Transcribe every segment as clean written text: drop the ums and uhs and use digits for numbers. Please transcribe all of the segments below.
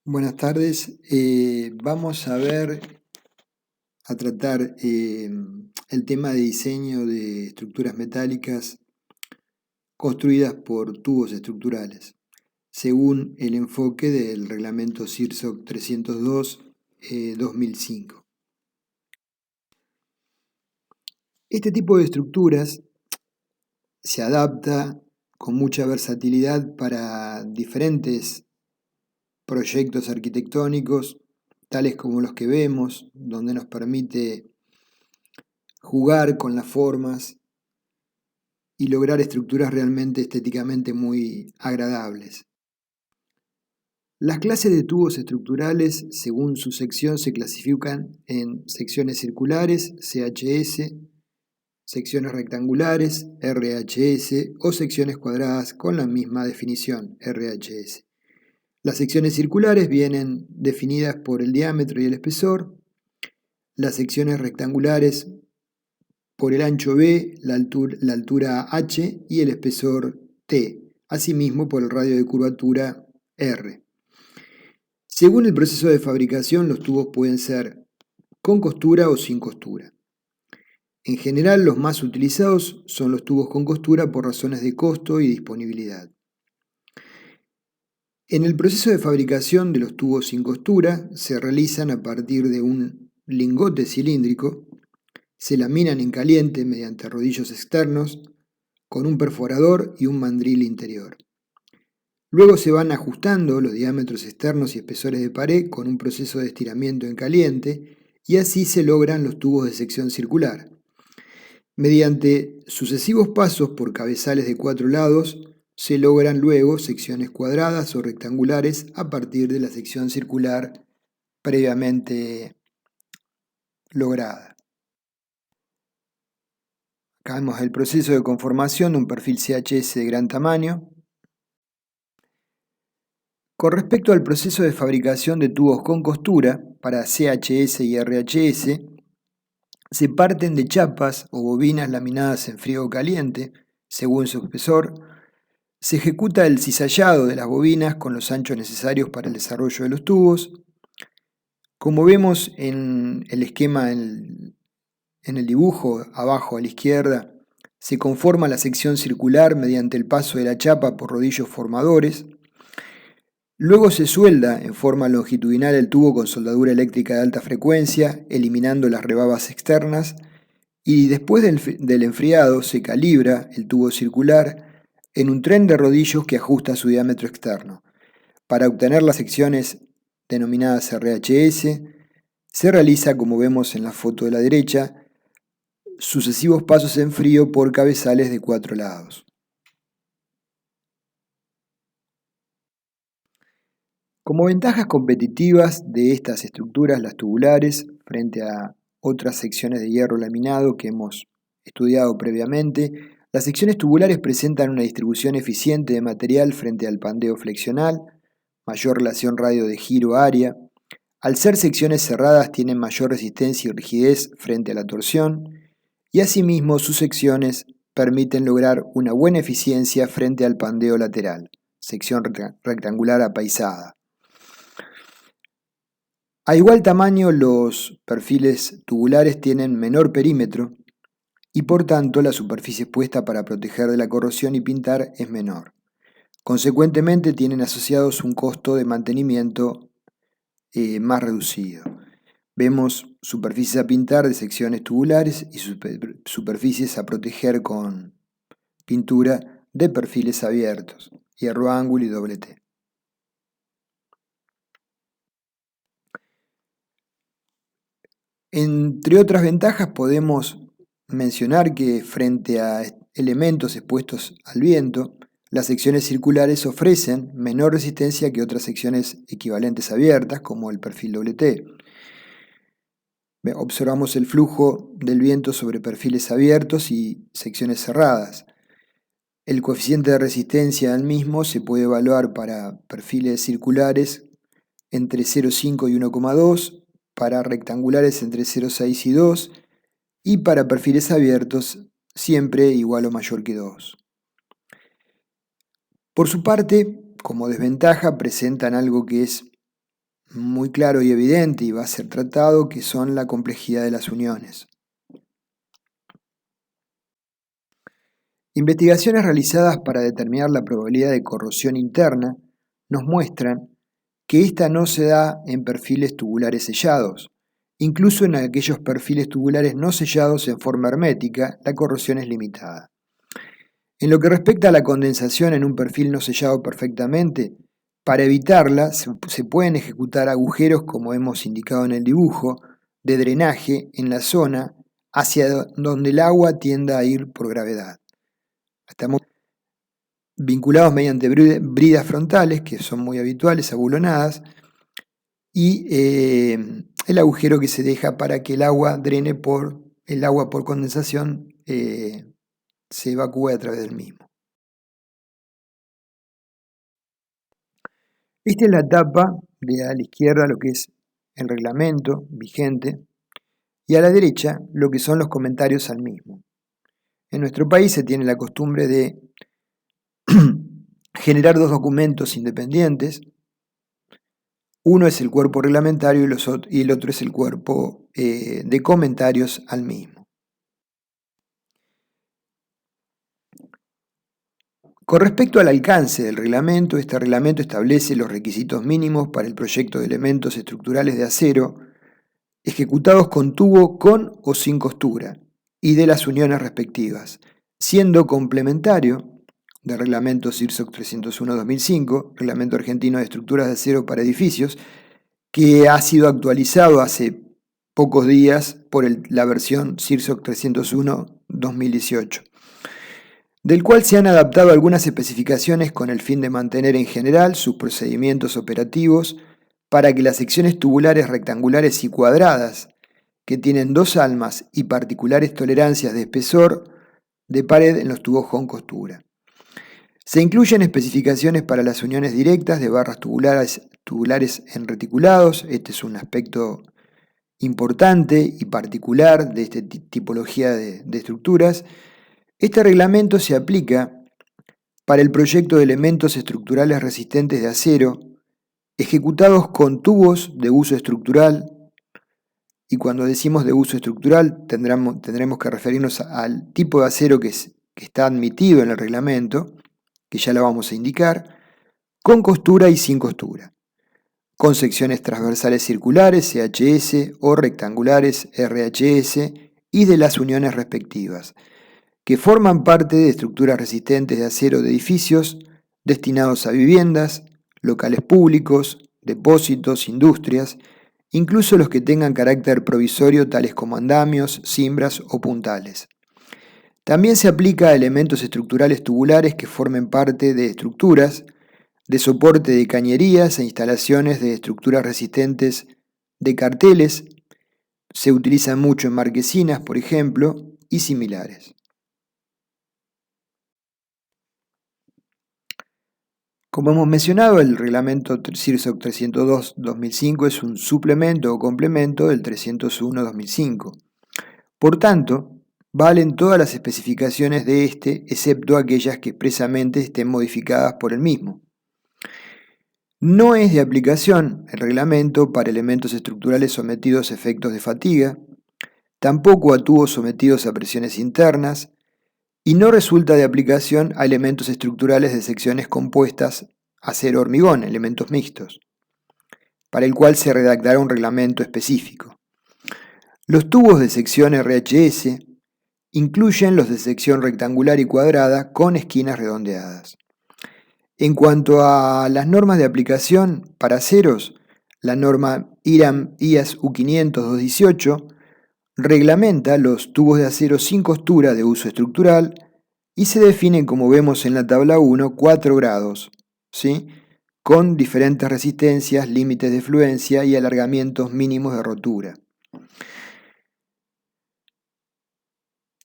Buenas tardes. Vamos a tratar el tema de diseño de estructuras metálicas construidas por tubos estructurales, según el enfoque del reglamento CIRSOC 302-2005. Este tipo de estructuras se adapta con mucha versatilidad para diferentes proyectos arquitectónicos, tales como los que vemos, donde nos permite jugar con las formas y lograr estructuras realmente estéticamente muy agradables. Las clases de tubos estructurales, según su sección, se clasifican en secciones circulares, CHS, secciones rectangulares, RHS, o secciones cuadradas con la misma definición, RHS. Las secciones circulares vienen definidas por el diámetro y el espesor, las secciones rectangulares por el ancho B, la altura H y el espesor T, asimismo por el radio de curvatura R. Según el proceso de fabricación, los tubos pueden ser con costura o sin costura. En general, los más utilizados son los tubos con costura por razones de costo y disponibilidad. En el proceso de fabricación de los tubos sin costura se realizan a partir de un lingote cilíndrico, se laminan en caliente mediante rodillos externos con un perforador y un mandril interior. Luego se van ajustando los diámetros externos y espesores de pared con un proceso de estiramiento en caliente y así se logran los tubos de sección circular. Mediante sucesivos pasos por cabezales de 4 lados, se logran luego secciones cuadradas o rectangulares a partir de la sección circular previamente lograda. Acá vemos el proceso de conformación de un perfil CHS de gran tamaño. Con respecto al proceso de fabricación de tubos con costura para CHS y RHS, se parten de chapas o bobinas laminadas en frío o caliente, según su espesor. Se ejecuta el cizallado de las bobinas con los anchos necesarios para el desarrollo de los tubos. Como vemos en el esquema, en el dibujo abajo a la izquierda, se conforma la sección circular mediante el paso de la chapa por rodillos formadores. Luego se suelda en forma longitudinal el tubo con soldadura eléctrica de alta frecuencia, eliminando las rebabas externas, y después del enfriado se calibra el tubo circular en un tren de rodillos que ajusta su diámetro externo. Para obtener las secciones denominadas RHS, se realiza, como vemos en la foto de la derecha, sucesivos pasos en frío por cabezales de 4 lados. Como ventajas competitivas de estas estructuras, las tubulares, frente a otras secciones de hierro laminado que hemos estudiado previamente, las secciones tubulares presentan una distribución eficiente de material frente al pandeo flexional, mayor relación radio de giro-área. Al ser secciones cerradas tienen mayor resistencia y rigidez frente a la torsión, y asimismo sus secciones permiten lograr una buena eficiencia frente al pandeo lateral, sección rectangular apaisada. A igual tamaño, los perfiles tubulares tienen menor perímetro y por tanto la superficie expuesta para proteger de la corrosión y pintar es menor. Consecuentemente tienen asociados un costo de mantenimiento más reducido. Vemos superficies a pintar de secciones tubulares y superficies a proteger con pintura de perfiles abiertos, hierro ángulo y doble T. Entre otras ventajas podemos mencionar que frente a elementos expuestos al viento, las secciones circulares ofrecen menor resistencia que otras secciones equivalentes abiertas, como el perfil doble T. Observamos el flujo del viento sobre perfiles abiertos y secciones cerradas. El coeficiente de resistencia al mismo se puede evaluar para perfiles circulares entre 0,5 y 1,2, para rectangulares entre 0,6 y 2, y para perfiles abiertos siempre igual o mayor que 2. Por su parte, como desventaja, presentan algo que es muy claro y evidente y va a ser tratado, que son la complejidad de las uniones. Investigaciones realizadas para determinar la probabilidad de corrosión interna nos muestran que esta no se da en perfiles tubulares sellados. Incluso en aquellos perfiles tubulares no sellados en forma hermética, la corrosión es limitada. En lo que respecta a la condensación en un perfil no sellado perfectamente, para evitarla se pueden ejecutar agujeros, como hemos indicado en el dibujo, de drenaje en la zona hacia donde el agua tienda a ir por gravedad. Estamos vinculados mediante bridas frontales, que son muy habituales, abulonadas, y el agujero que se deja para que el agua drene el agua por condensación se evacúe a través del mismo. Esta es la tapa de a la izquierda lo que es el reglamento vigente y a la derecha lo que son los comentarios al mismo. En nuestro país se tiene la costumbre de generar dos documentos independientes. Uno es el cuerpo reglamentario y el otro es el cuerpo de comentarios al mismo. Con respecto al alcance del reglamento, este reglamento establece los requisitos mínimos para el proyecto de elementos estructurales de acero ejecutados con tubo con o sin costura y de las uniones respectivas, siendo complementario del reglamento CIRSOC 301-2005, Reglamento Argentino de Estructuras de Acero para Edificios, que ha sido actualizado hace pocos días por la versión CIRSOC 301-2018, del cual se han adaptado algunas especificaciones con el fin de mantener en general sus procedimientos operativos para que las secciones tubulares rectangulares y cuadradas, que tienen dos almas y particulares tolerancias de espesor de pared en los tubos con costura. Se incluyen especificaciones para las uniones directas de barras tubulares en reticulados. Este es un aspecto importante y particular de esta tipología de estructuras. Este reglamento se aplica para el proyecto de elementos estructurales resistentes de acero ejecutados con tubos de uso estructural, y cuando decimos de uso estructural tendremos que referirnos al tipo de acero que está admitido en el reglamento, que ya lo vamos a indicar, con costura y sin costura, con secciones transversales circulares, CHS, o rectangulares, RHS, y de las uniones respectivas, que forman parte de estructuras resistentes de acero de edificios destinados a viviendas, locales públicos, depósitos, industrias, incluso los que tengan carácter provisorio tales como andamios, cimbras o puntales. También se aplica a elementos estructurales tubulares que formen parte de estructuras de soporte de cañerías e instalaciones de estructuras resistentes de carteles. Se utilizan mucho en marquesinas, por ejemplo, y similares. Como hemos mencionado, el reglamento CIRSOC 302-2005 es un suplemento o complemento del 301-2005. Por tanto, valen todas las especificaciones de este, excepto aquellas que expresamente estén modificadas por el mismo. No es de aplicación el reglamento para elementos estructurales sometidos a efectos de fatiga, tampoco a tubos sometidos a presiones internas, y no resulta de aplicación a elementos estructurales de secciones compuestas acero-hormigón, elementos mixtos, para el cual se redactará un reglamento específico. Los tubos de sección RHS incluyen los de sección rectangular y cuadrada con esquinas redondeadas. En cuanto a las normas de aplicación para aceros, la norma IRAM IAS U500-218 reglamenta los tubos de acero sin costura de uso estructural y se definen, como vemos en la tabla 1, 4 grados, ¿sí?, con diferentes resistencias, límites de fluencia y alargamientos mínimos de rotura.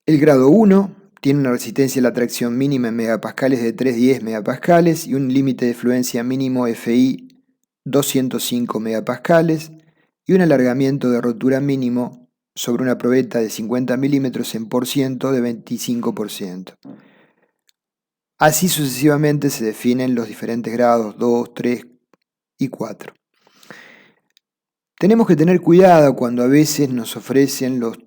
El grado 1 tiene una resistencia a la tracción mínima en megapascales de 310 megapascales y un límite de fluencia mínimo FI 205 megapascales y un alargamiento de rotura mínimo sobre una probeta de 50 milímetros en % de 25%. Así sucesivamente se definen los diferentes grados 2, 3 y 4. Tenemos que tener cuidado cuando a veces nos ofrecen los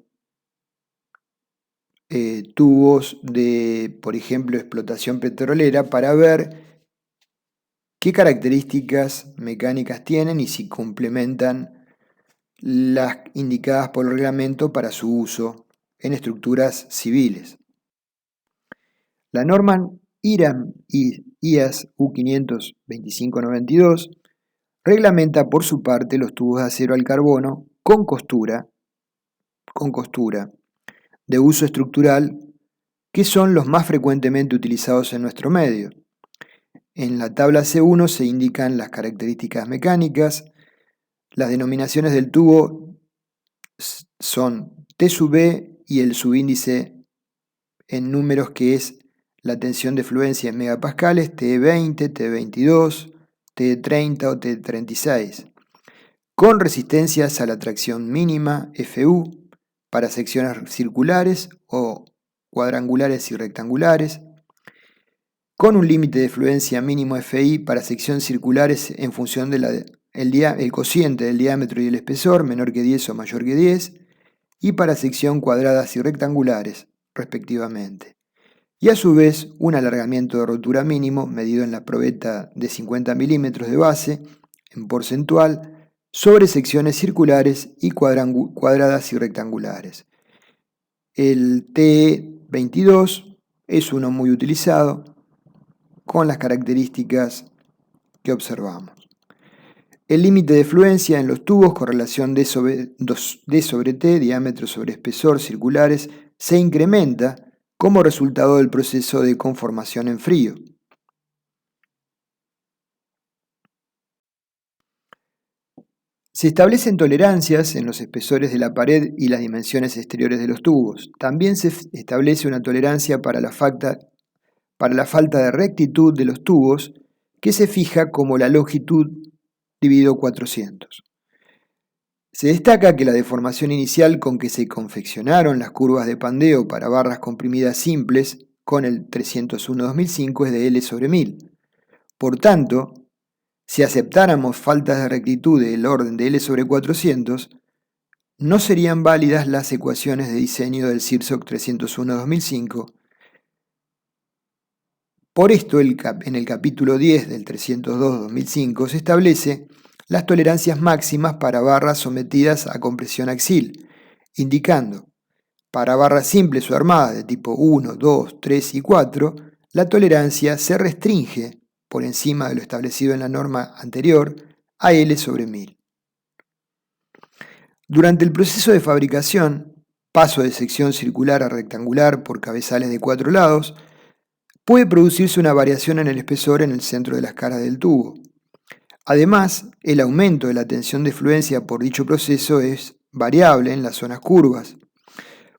tubos de, por ejemplo, explotación petrolera para ver qué características mecánicas tienen y si complementan las indicadas por el reglamento para su uso en estructuras civiles. La norma IAS U500-2592 reglamenta por su parte los tubos de acero al carbono con costura de uso estructural, que son los más frecuentemente utilizados en nuestro medio. En la tabla C1 se indican las características mecánicas. Las denominaciones del tubo son T sub B y el subíndice en números, que es la tensión de fluencia en megapascales, T20, T22, T30 o T36, con resistencias a la tracción mínima, FU, para secciones circulares o cuadrangulares y rectangulares, con un límite de fluencia mínimo FI para secciones circulares en función del cociente del diámetro y el espesor, menor que 10 o mayor que 10, y para sección cuadradas y rectangulares, respectivamente. Y a su vez un alargamiento de rotura mínimo medido en la probeta de 50 milímetros de base, en porcentual, sobre secciones circulares y cuadradas y rectangulares. El T22 es uno muy utilizado con las características que observamos. El límite de fluencia en los tubos con relación D sobre T, diámetro sobre espesor circulares, se incrementa como resultado del proceso de conformación en frío. Se establecen tolerancias en los espesores de la pared y las dimensiones exteriores de los tubos. También se establece una tolerancia para la falta de rectitud de los tubos, que se fija como la longitud dividido 400. Se destaca que la deformación inicial con que se confeccionaron las curvas de pandeo para barras comprimidas simples con el 301-2005 es de L sobre 1000. Por tanto, si aceptáramos faltas de rectitud del orden de L sobre 400, no serían válidas las ecuaciones de diseño del CIRSOC 301-2005. Por esto, en el capítulo 10 del 302-2005 se establece las tolerancias máximas para barras sometidas a compresión axial, indicando, para barras simples o armadas de tipo 1, 2, 3 y 4, la tolerancia se restringe, por encima de lo establecido en la norma anterior, a L sobre 1000. Durante el proceso de fabricación, paso de sección circular a rectangular por cabezales de 4 lados, puede producirse una variación en el espesor en el centro de las caras del tubo. Además, el aumento de la tensión de fluencia por dicho proceso es variable en las zonas curvas.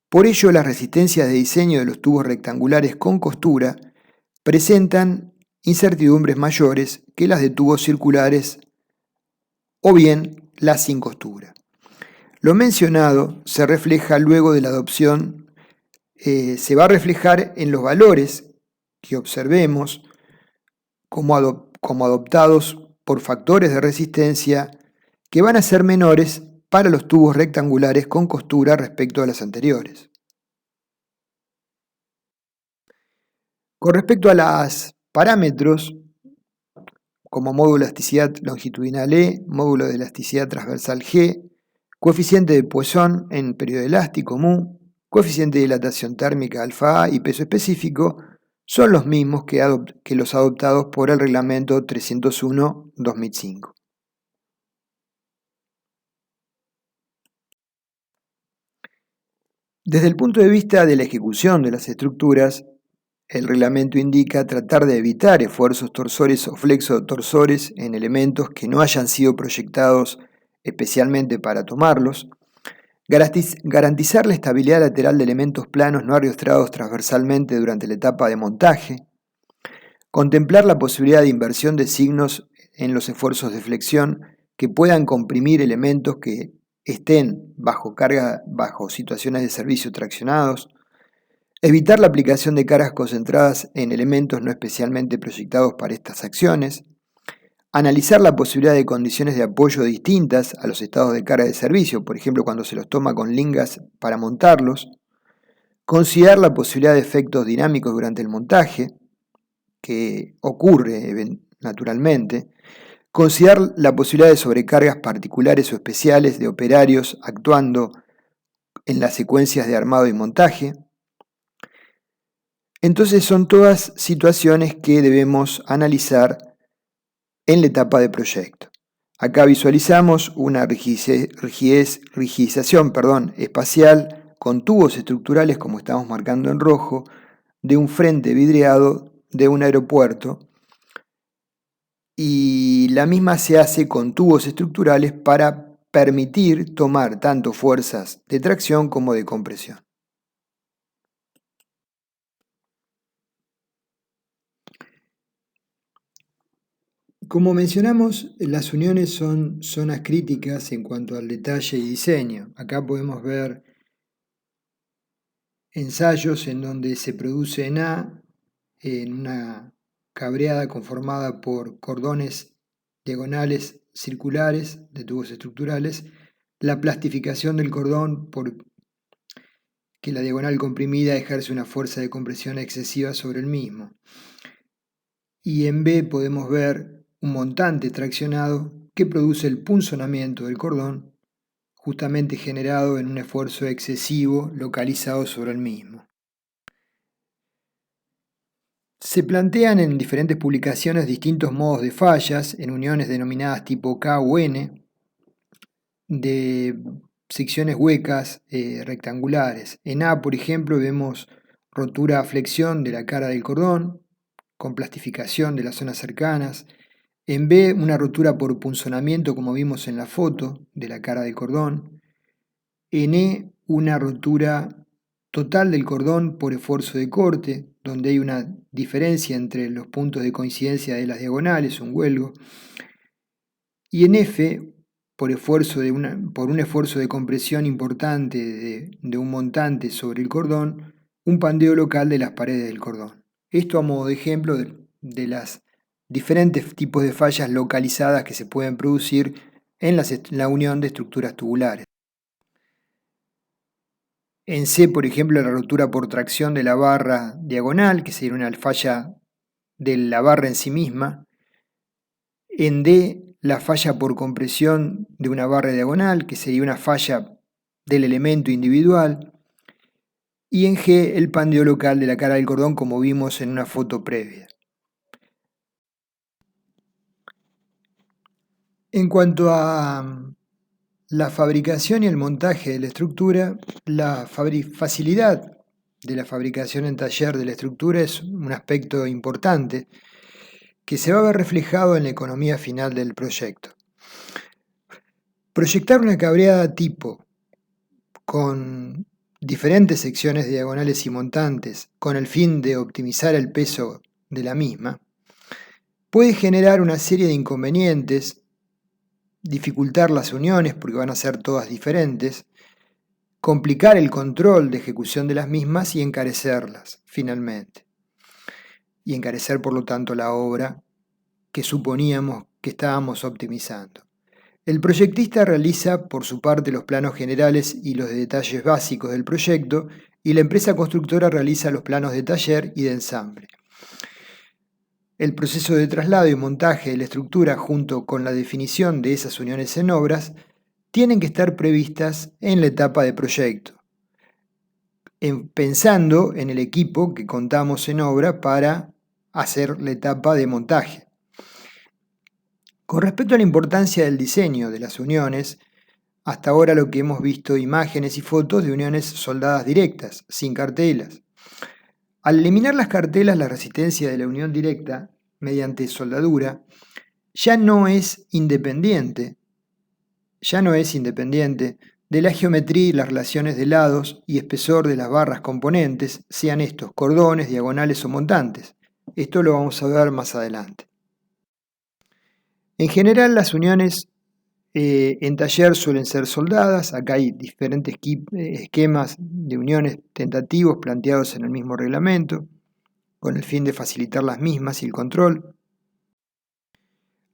Por ello, las resistencias de diseño de los tubos rectangulares con costura presentan incertidumbres mayores que las de tubos circulares o bien las sin costura. Lo mencionado se refleja luego de la adopción, se va a reflejar en los valores que observemos como adoptados por factores de resistencia que van a ser menores para los tubos rectangulares con costura respecto a las anteriores. Con respecto a los parámetros, como módulo de elasticidad longitudinal E, módulo de elasticidad transversal G, coeficiente de Poisson en periodo elástico mu, coeficiente de dilatación térmica alfa A y peso específico, son los mismos que los adoptados por el reglamento 301-2005. Desde el punto de vista de la ejecución de las estructuras, el reglamento indica tratar de evitar esfuerzos torsores o flexotorsores en elementos que no hayan sido proyectados especialmente para tomarlos, garantizar la estabilidad lateral de elementos planos no arrastrados transversalmente durante la etapa de montaje, contemplar la posibilidad de inversión de signos en los esfuerzos de flexión que puedan comprimir elementos que estén bajo carga, bajo situaciones de servicio traccionados, evitar la aplicación de cargas concentradas en elementos no especialmente proyectados para estas acciones, Analizar la posibilidad de condiciones de apoyo distintas a los estados de carga de servicio, por ejemplo, cuando se los toma con lingas para montarlos. Considerar la posibilidad de efectos dinámicos durante el montaje, que ocurre naturalmente. Considerar la posibilidad de sobrecargas particulares o especiales de operarios actuando en las secuencias de armado y montaje. Entonces son todas situaciones que debemos analizar en la etapa de proyecto. Acá visualizamos una rigidización espacial con tubos estructurales, como estamos marcando en rojo, de un frente vidriado de un aeropuerto, y la misma se hace con tubos estructurales para permitir tomar tanto fuerzas de tracción como de compresión. Como mencionamos, las uniones son zonas críticas en cuanto al detalle y diseño. Acá podemos ver ensayos en donde se produce en una cabreada conformada por cordones diagonales circulares de tubos estructurales, la plastificación del cordón por que la diagonal comprimida ejerce una fuerza de compresión excesiva sobre el mismo. Y en B podemos ver un montante traccionado que produce el punzonamiento del cordón, justamente generado en un esfuerzo excesivo localizado sobre el mismo. Se plantean en diferentes publicaciones distintos modos de fallas en uniones denominadas tipo K o N, de secciones huecas rectangulares. En A, por ejemplo, vemos rotura a flexión de la cara del cordón, con plastificación de las zonas cercanas. En B, una rotura por punzonamiento, como vimos en la foto, de la cara del cordón. En E, una rotura total del cordón por esfuerzo de corte, donde hay una diferencia entre los puntos de coincidencia de las diagonales, un huelgo. Y en F, por un esfuerzo de compresión importante de un montante sobre el cordón, un pandeo local de las paredes del cordón. Esto a modo de ejemplo de las diferentes tipos de fallas localizadas que se pueden producir en la unión de estructuras tubulares. En C, por ejemplo, la rotura por tracción de la barra diagonal, que sería una falla de la barra en sí misma. En D, la falla por compresión de una barra diagonal, que sería una falla del elemento individual. Y en G, el pandeo local de la cara del cordón, como vimos en una foto previa. En cuanto a la fabricación y el montaje de la estructura, la facilidad de la fabricación en taller de la estructura es un aspecto importante que se va a ver reflejado en la economía final del proyecto. Proyectar una cabreada tipo con diferentes secciones diagonales y montantes con el fin de optimizar el peso de la misma puede generar una serie de inconvenientes, dificultar las uniones porque van a ser todas diferentes, complicar el control de ejecución de las mismas y encarecerlas, finalmente. Y encarecer, por lo tanto, la obra que suponíamos que estábamos optimizando. El proyectista realiza, por su parte, los planos generales y los detalles básicos del proyecto, y la empresa constructora realiza los planos de taller y de ensamble. El proceso de traslado y montaje de la estructura, junto con la definición de esas uniones en obras, tienen que estar previstas en la etapa de proyecto, pensando en el equipo que contamos en obra para hacer la etapa de montaje. Con respecto a la importancia del diseño de las uniones, hasta ahora lo que hemos visto imágenes y fotos de uniones soldadas directas, sin cartelas. Al eliminar las cartelas, la resistencia de la unión directa mediante soldadura ya no es independiente de la geometría y las relaciones de lados y espesor de las barras componentes, sean estos cordones, diagonales o montantes. Esto lo vamos a ver más adelante. En general, las uniones en taller suelen ser soldadas. Acá hay diferentes esquemas de uniones tentativos planteados en el mismo reglamento, con el fin de facilitar las mismas y el control.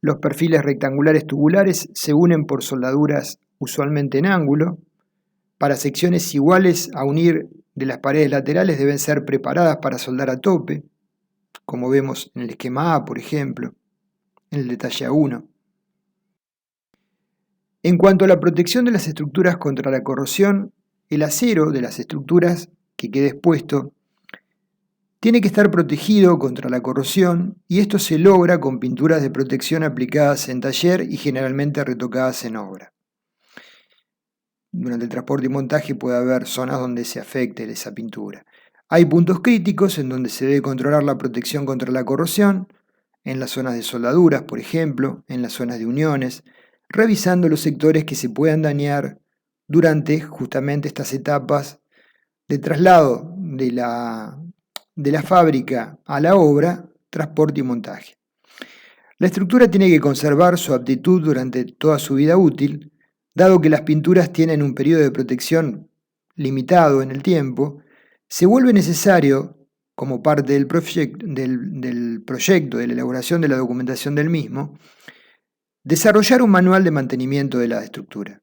Los perfiles rectangulares tubulares se unen por soldaduras usualmente en ángulo. Para secciones iguales a unir de las paredes laterales deben ser preparadas para soldar a tope, como vemos en el esquema A, por ejemplo, en el detalle A1. En cuanto a la protección de las estructuras contra la corrosión, el acero de las estructuras que quede expuesto tiene que estar protegido contra la corrosión y esto se logra con pinturas de protección aplicadas en taller y generalmente retocadas en obra. Durante el transporte y montaje puede haber zonas donde se afecte esa pintura. Hay puntos críticos en donde se debe controlar la protección contra la corrosión, en las zonas de soldaduras, por ejemplo, en las zonas de uniones, revisando los sectores que se puedan dañar durante justamente estas etapas de traslado de la fábrica a la obra, transporte y montaje. La estructura tiene que conservar su aptitud durante toda su vida útil, dado que las pinturas tienen un periodo de protección limitado en el tiempo. Se vuelve necesario, como parte del proyecto, de la elaboración de la documentación del mismo, desarrollar un manual de mantenimiento de la estructura.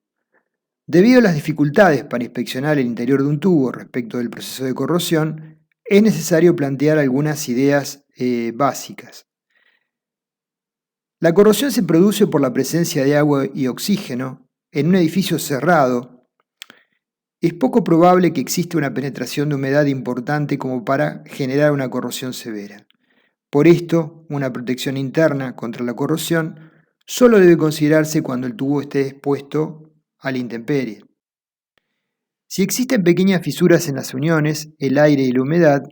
Debido a las dificultades para inspeccionar el interior de un tubo respecto del proceso de corrosión, es necesario plantear algunas ideas básicas. La corrosión se produce por la presencia de agua y oxígeno en un edificio cerrado. Es poco probable que exista una penetración de humedad importante como para generar una corrosión severa. Por esto, una protección interna contra la corrosión solo debe considerarse cuando el tubo esté expuesto a la intemperie. Si existen pequeñas fisuras en las uniones, el aire y la humedad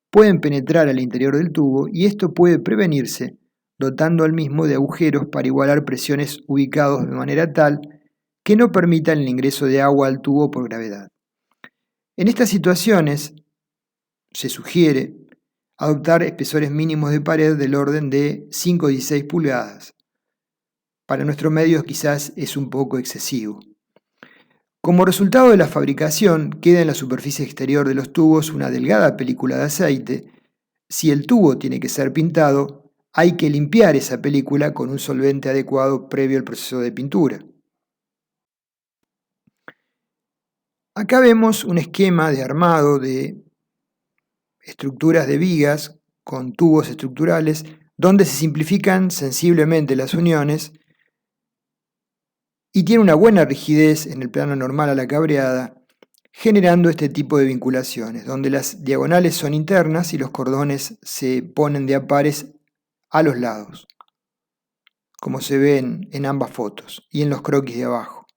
pueden penetrar al interior del tubo y esto puede prevenirse dotando al mismo de agujeros para igualar presiones ubicados de manera tal que no permitan el ingreso de agua al tubo por gravedad. En estas situaciones se sugiere adoptar espesores mínimos de pared del orden de 5 o 16 pulgadas. Para nuestros medios quizás es un poco excesivo. Como resultado de la fabricación, queda en la superficie exterior de los tubos una delgada película de aceite. Si el tubo tiene que ser pintado, hay que limpiar esa película con un solvente adecuado previo al proceso de pintura. Acá vemos un esquema de armado de estructuras de vigas con tubos estructurales donde se simplifican sensiblemente las uniones y tiene una buena rigidez en el plano normal a la cabreada, generando este tipo de vinculaciones, donde las diagonales son internas y los cordones se ponen de a pares a los lados, como se ven en ambas fotos y en los croquis de abajo.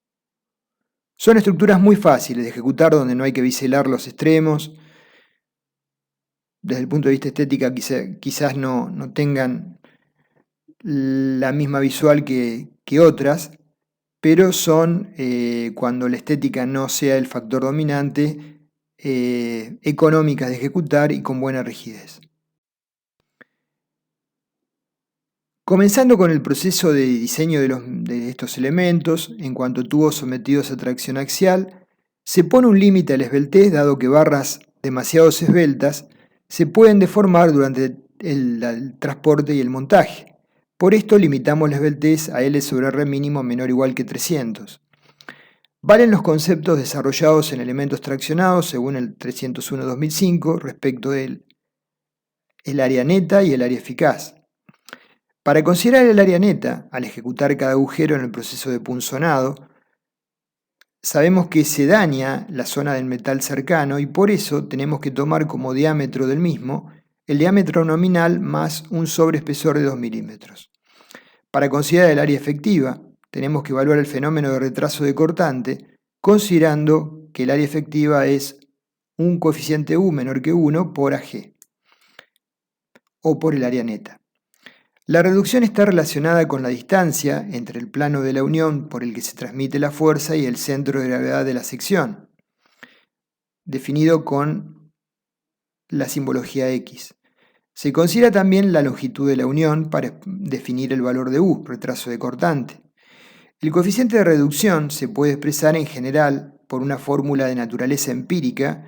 Son estructuras muy fáciles de ejecutar donde no hay que biselar los extremos. Desde el punto de vista estética quizás no tengan la misma visual que otras, pero son, cuando la estética no sea el factor dominante, económicas de ejecutar y con buena rigidez. Comenzando con el proceso de diseño de estos elementos, en cuanto a tubos sometidos a tracción axial, se pone un límite a la esbeltez, dado que barras demasiado esbeltas se pueden deformar durante el transporte y el montaje. Por esto limitamos la esbeltez a L sobre R mínimo menor o igual que 300. Valen los conceptos desarrollados en elementos traccionados según el 301-2005 respecto del área neta y el área eficaz. Para considerar el área neta, al ejecutar cada agujero en el proceso de punzonado, sabemos que se daña la zona del metal cercano y por eso tenemos que tomar como diámetro del mismo el diámetro nominal más un sobreespesor de 2 milímetros. Para considerar el área efectiva, tenemos que evaluar el fenómeno de retraso de cortante, considerando que el área efectiva es un coeficiente U menor que 1 por AG, o por el área neta. La reducción está relacionada con la distancia entre el plano de la unión por el que se transmite la fuerza y el centro de gravedad de la sección, definido con la simbología X. Se considera también la longitud de la unión para definir el valor de U, retraso de cortante. El coeficiente de reducción se puede expresar en general por una fórmula de naturaleza empírica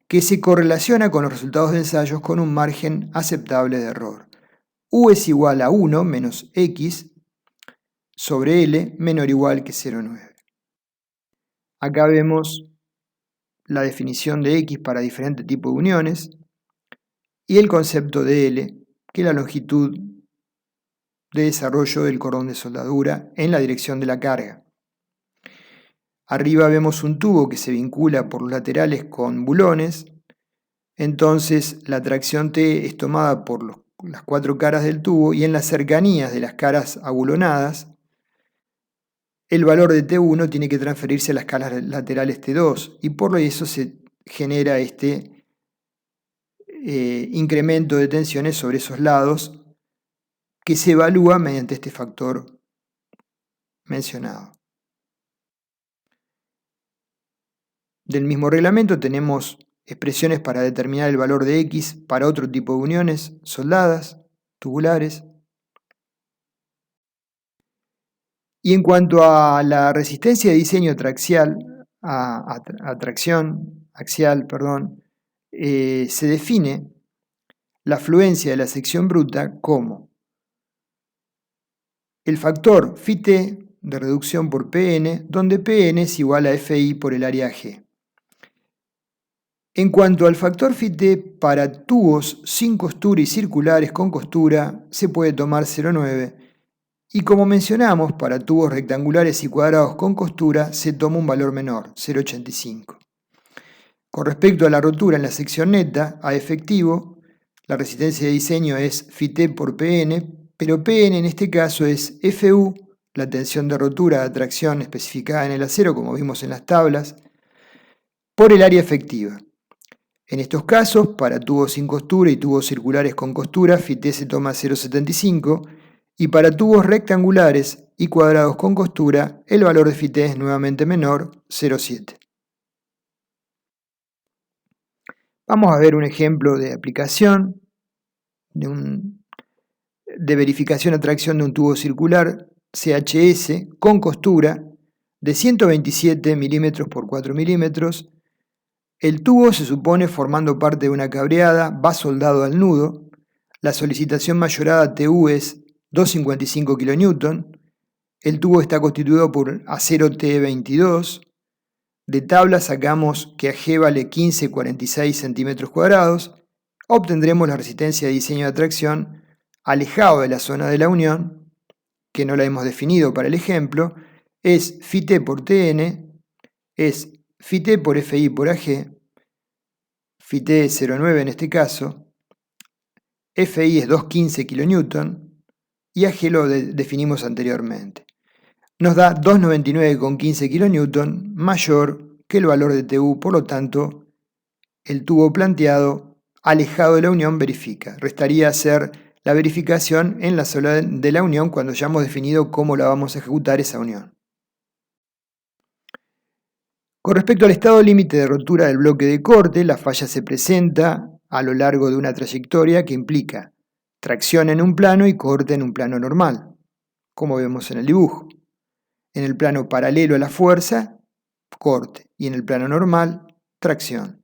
que se correlaciona con los resultados de ensayos con un margen aceptable de error. U es igual a 1 menos X sobre L menor o igual que 0,9. Acá vemos la definición de X para diferentes tipos de uniones y el concepto de L, que es la longitud de desarrollo del cordón de soldadura en la dirección de la carga. Arriba vemos un tubo que se vincula por los laterales con bulones, entonces la tracción T es tomada por las 4 caras del tubo y en las cercanías de las caras abulonadas, el valor de T1 tiene que transferirse a las caras laterales T2 y por eso se genera este incremento de tensiones sobre esos lados que se evalúa mediante este factor mencionado. Del mismo reglamento tenemos expresiones para determinar el valor de X para otro tipo de uniones soldadas, tubulares. Y en cuanto a la resistencia de diseño axial, se define la fluencia de la sección bruta como el factor Φt de reducción por Pn, donde Pn es igual a Fi por el área G. En cuanto al factor Φt para tubos sin costura y circulares con costura, se puede tomar 0,9 y como mencionamos, para tubos rectangulares y cuadrados con costura se toma un valor menor, 0,85. Con respecto a la rotura en la sección neta, a efectivo, la resistencia de diseño es Φt por Pn, pero Pn en este caso es Fu, la tensión de rotura de atracción especificada en el acero, como vimos en las tablas, por el área efectiva. En estos casos, para tubos sin costura y tubos circulares con costura, Φt se toma 0,75 y para tubos rectangulares y cuadrados con costura, el valor de Φt es nuevamente menor, 0,7. Vamos a ver un ejemplo de aplicación de verificación de tracción de un tubo circular CHS con costura de 127 milímetros por 4 milímetros. El tubo se supone formando parte de una cabreada, va soldado al nudo. La solicitación mayorada TU es 255 kN. El tubo está constituido por acero T22. De tabla sacamos que AG vale 15,46 centímetros cuadrados. Obtendremos la resistencia de diseño de atracción alejado de la zona de la unión, que no la hemos definido para el ejemplo, es Φt por Tn, es Φt por Fi por Ag, Φt es 0,9 en este caso, Fi es 215 kN y Ag lo definimos anteriormente. Nos da 299,15 kN mayor que el valor de Tu, por lo tanto, el tubo planteado alejado de la unión verifica. Restaría hacer la verificación en la zona de la unión cuando ya hemos definido cómo la vamos a ejecutar esa unión. Con respecto al estado límite de rotura del bloque de corte, la falla se presenta a lo largo de una trayectoria que implica tracción en un plano y corte en un plano normal, como vemos en el dibujo. En el plano paralelo a la fuerza, corte, y en el plano normal, tracción.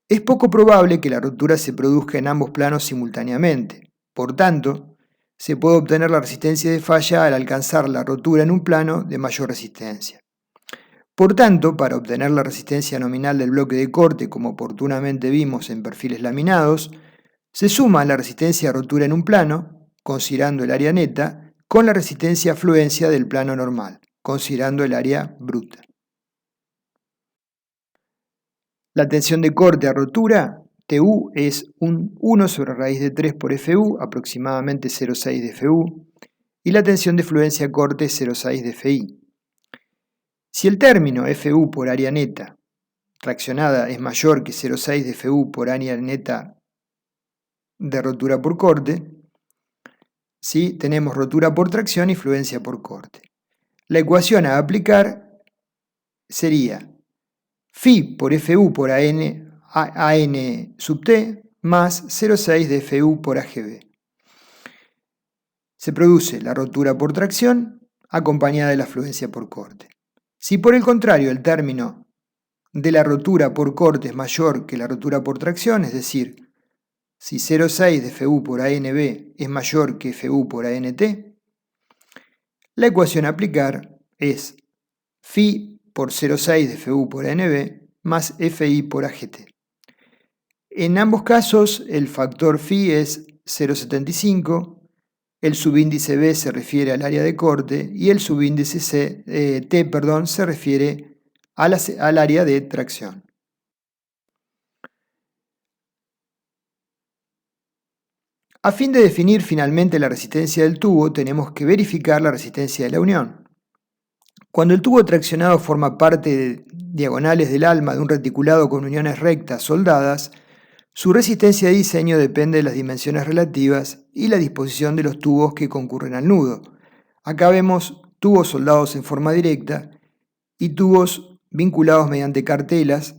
Es poco probable que la rotura se produzca en ambos planos simultáneamente. Por tanto, se puede obtener la resistencia de falla al alcanzar la rotura en un plano de mayor resistencia. Por tanto, para obtener la resistencia nominal del bloque de corte, como oportunamente vimos en perfiles laminados, se suma la resistencia a rotura en un plano, considerando el área neta, con la resistencia a fluencia del plano normal, considerando el área bruta. La tensión de corte a rotura, TU, es un 1 sobre raíz de 3 por FU, aproximadamente 0,6 de FU, y la tensión de fluencia a corte es 0,6 de FI. Si el término FU por área neta traccionada es mayor que 0,6 de FU por área neta de rotura por corte, ¿sí? Tenemos rotura por tracción y fluencia por corte. La ecuación a aplicar sería Φ por FU por AN sub T más 0,6 de FU por AGB. Se produce la rotura por tracción acompañada de la fluencia por corte. Si por el contrario el término de la rotura por corte es mayor que la rotura por tracción, es decir, si 0,6 de FU por ANB es mayor que FU por ANT, la ecuación a aplicar es phi por 0,6 de FU por ANB más FI por AGT. En ambos casos el factor phi es 0,75, el subíndice B se refiere al área de corte y el subíndice T se refiere al área de tracción. A fin de definir finalmente la resistencia del tubo, tenemos que verificar la resistencia de la unión. Cuando el tubo traccionado forma parte de diagonales del alma de un reticulado con uniones rectas soldadas, su resistencia de diseño depende de las dimensiones relativas y la disposición de los tubos que concurren al nudo. Acá vemos tubos soldados en forma directa y tubos vinculados mediante cartelas,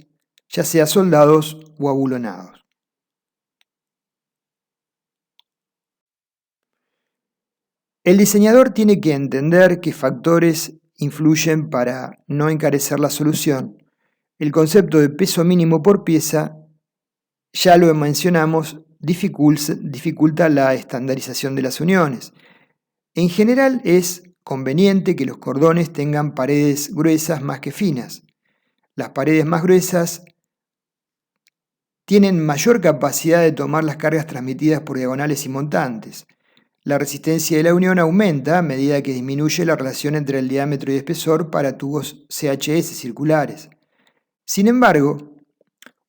ya sea soldados o abulonados. El diseñador tiene que entender qué factores influyen para no encarecer la solución. El concepto de peso mínimo por pieza, ya lo mencionamos, dificulta la estandarización de las uniones. En general es conveniente que los cordones tengan paredes gruesas más que finas. Las paredes más gruesas tienen mayor capacidad de tomar las cargas transmitidas por diagonales y montantes. La resistencia de la unión aumenta a medida que disminuye la relación entre el diámetro y espesor para tubos CHS circulares. Sin embargo,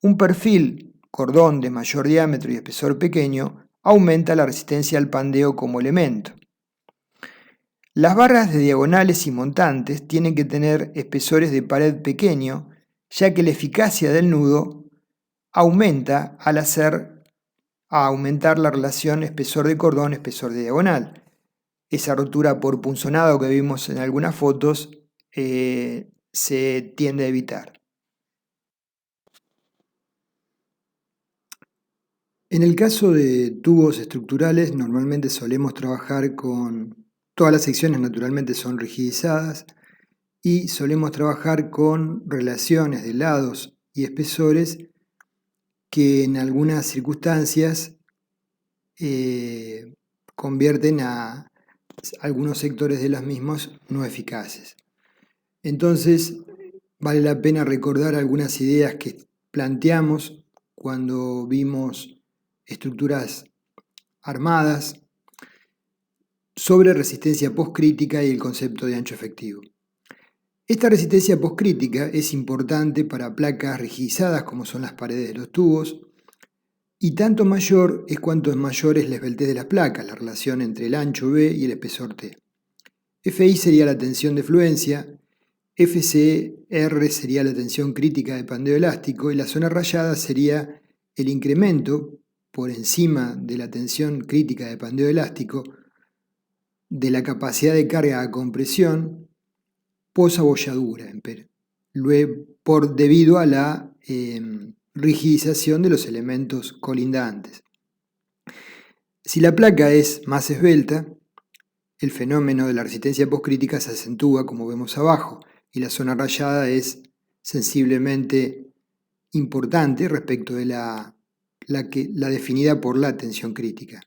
un perfil cordón de mayor diámetro y espesor pequeño aumenta la resistencia al pandeo como elemento. Las barras de diagonales y montantes tienen que tener espesores de pared pequeño, ya que la eficacia del nudo aumenta al aumentar la relación espesor de cordón, espesor de diagonal. Esa rotura por punzonado que vimos en algunas fotos se tiende a evitar. En el caso de tubos estructurales, normalmente solemos trabajar con... Todas las secciones naturalmente son rigidizadas y solemos trabajar con relaciones de lados y espesores que en algunas circunstancias convierten a algunos sectores de las mismas no eficaces. Entonces, vale la pena recordar algunas ideas que planteamos cuando vimos estructuras armadas sobre resistencia postcrítica y el concepto de ancho efectivo. Esta resistencia postcrítica es importante para placas rigidizadas como son las paredes de los tubos, y tanto mayor es cuanto es mayor es la esbeltez de las placas, la relación entre el ancho B y el espesor T. FI sería la tensión de fluencia, FCR sería la tensión crítica de pandeo elástico y la zona rayada sería el incremento por encima de la tensión crítica de pandeo elástico de la capacidad de carga a compresión posabolladura, debido a la rigidización de los elementos colindantes. Si la placa es más esbelta, el fenómeno de la resistencia postcrítica se acentúa, como vemos abajo, y la zona rayada es sensiblemente importante respecto de la definida por la tensión crítica.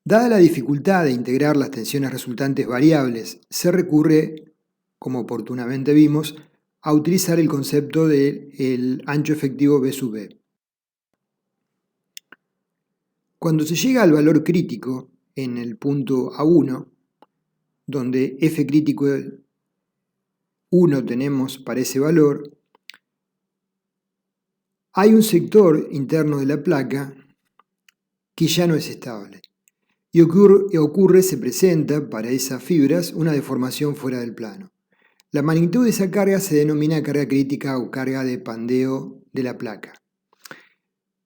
Dada la dificultad de integrar las tensiones resultantes variables, se recurre, como oportunamente vimos, a utilizar el concepto del ancho efectivo B sub B. Cuando se llega al valor crítico, en el punto A1, donde F crítico 1 tenemos para ese valor, hay un sector interno de la placa que ya no es estable. Y se presenta para esas fibras una deformación fuera del plano. La magnitud de esa carga se denomina carga crítica o carga de pandeo de la placa.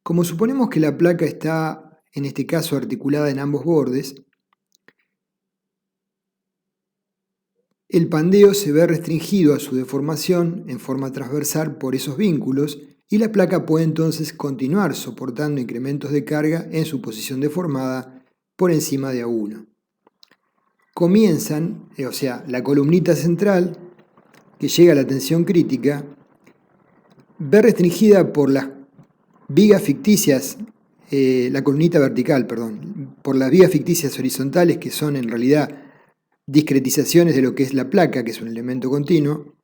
Como suponemos que la placa está, en este caso, articulada en ambos bordes, el pandeo se ve restringido a su deformación en forma transversal por esos vínculos y la placa puede entonces continuar soportando incrementos de carga en su posición deformada por encima de A1. Comienzan, la columnita central que llega a la tensión crítica, ve restringida por las vigas ficticias, la columnita vertical, por las vigas ficticias horizontales que son en realidad discretizaciones de lo que es la placa, que es un elemento continuo,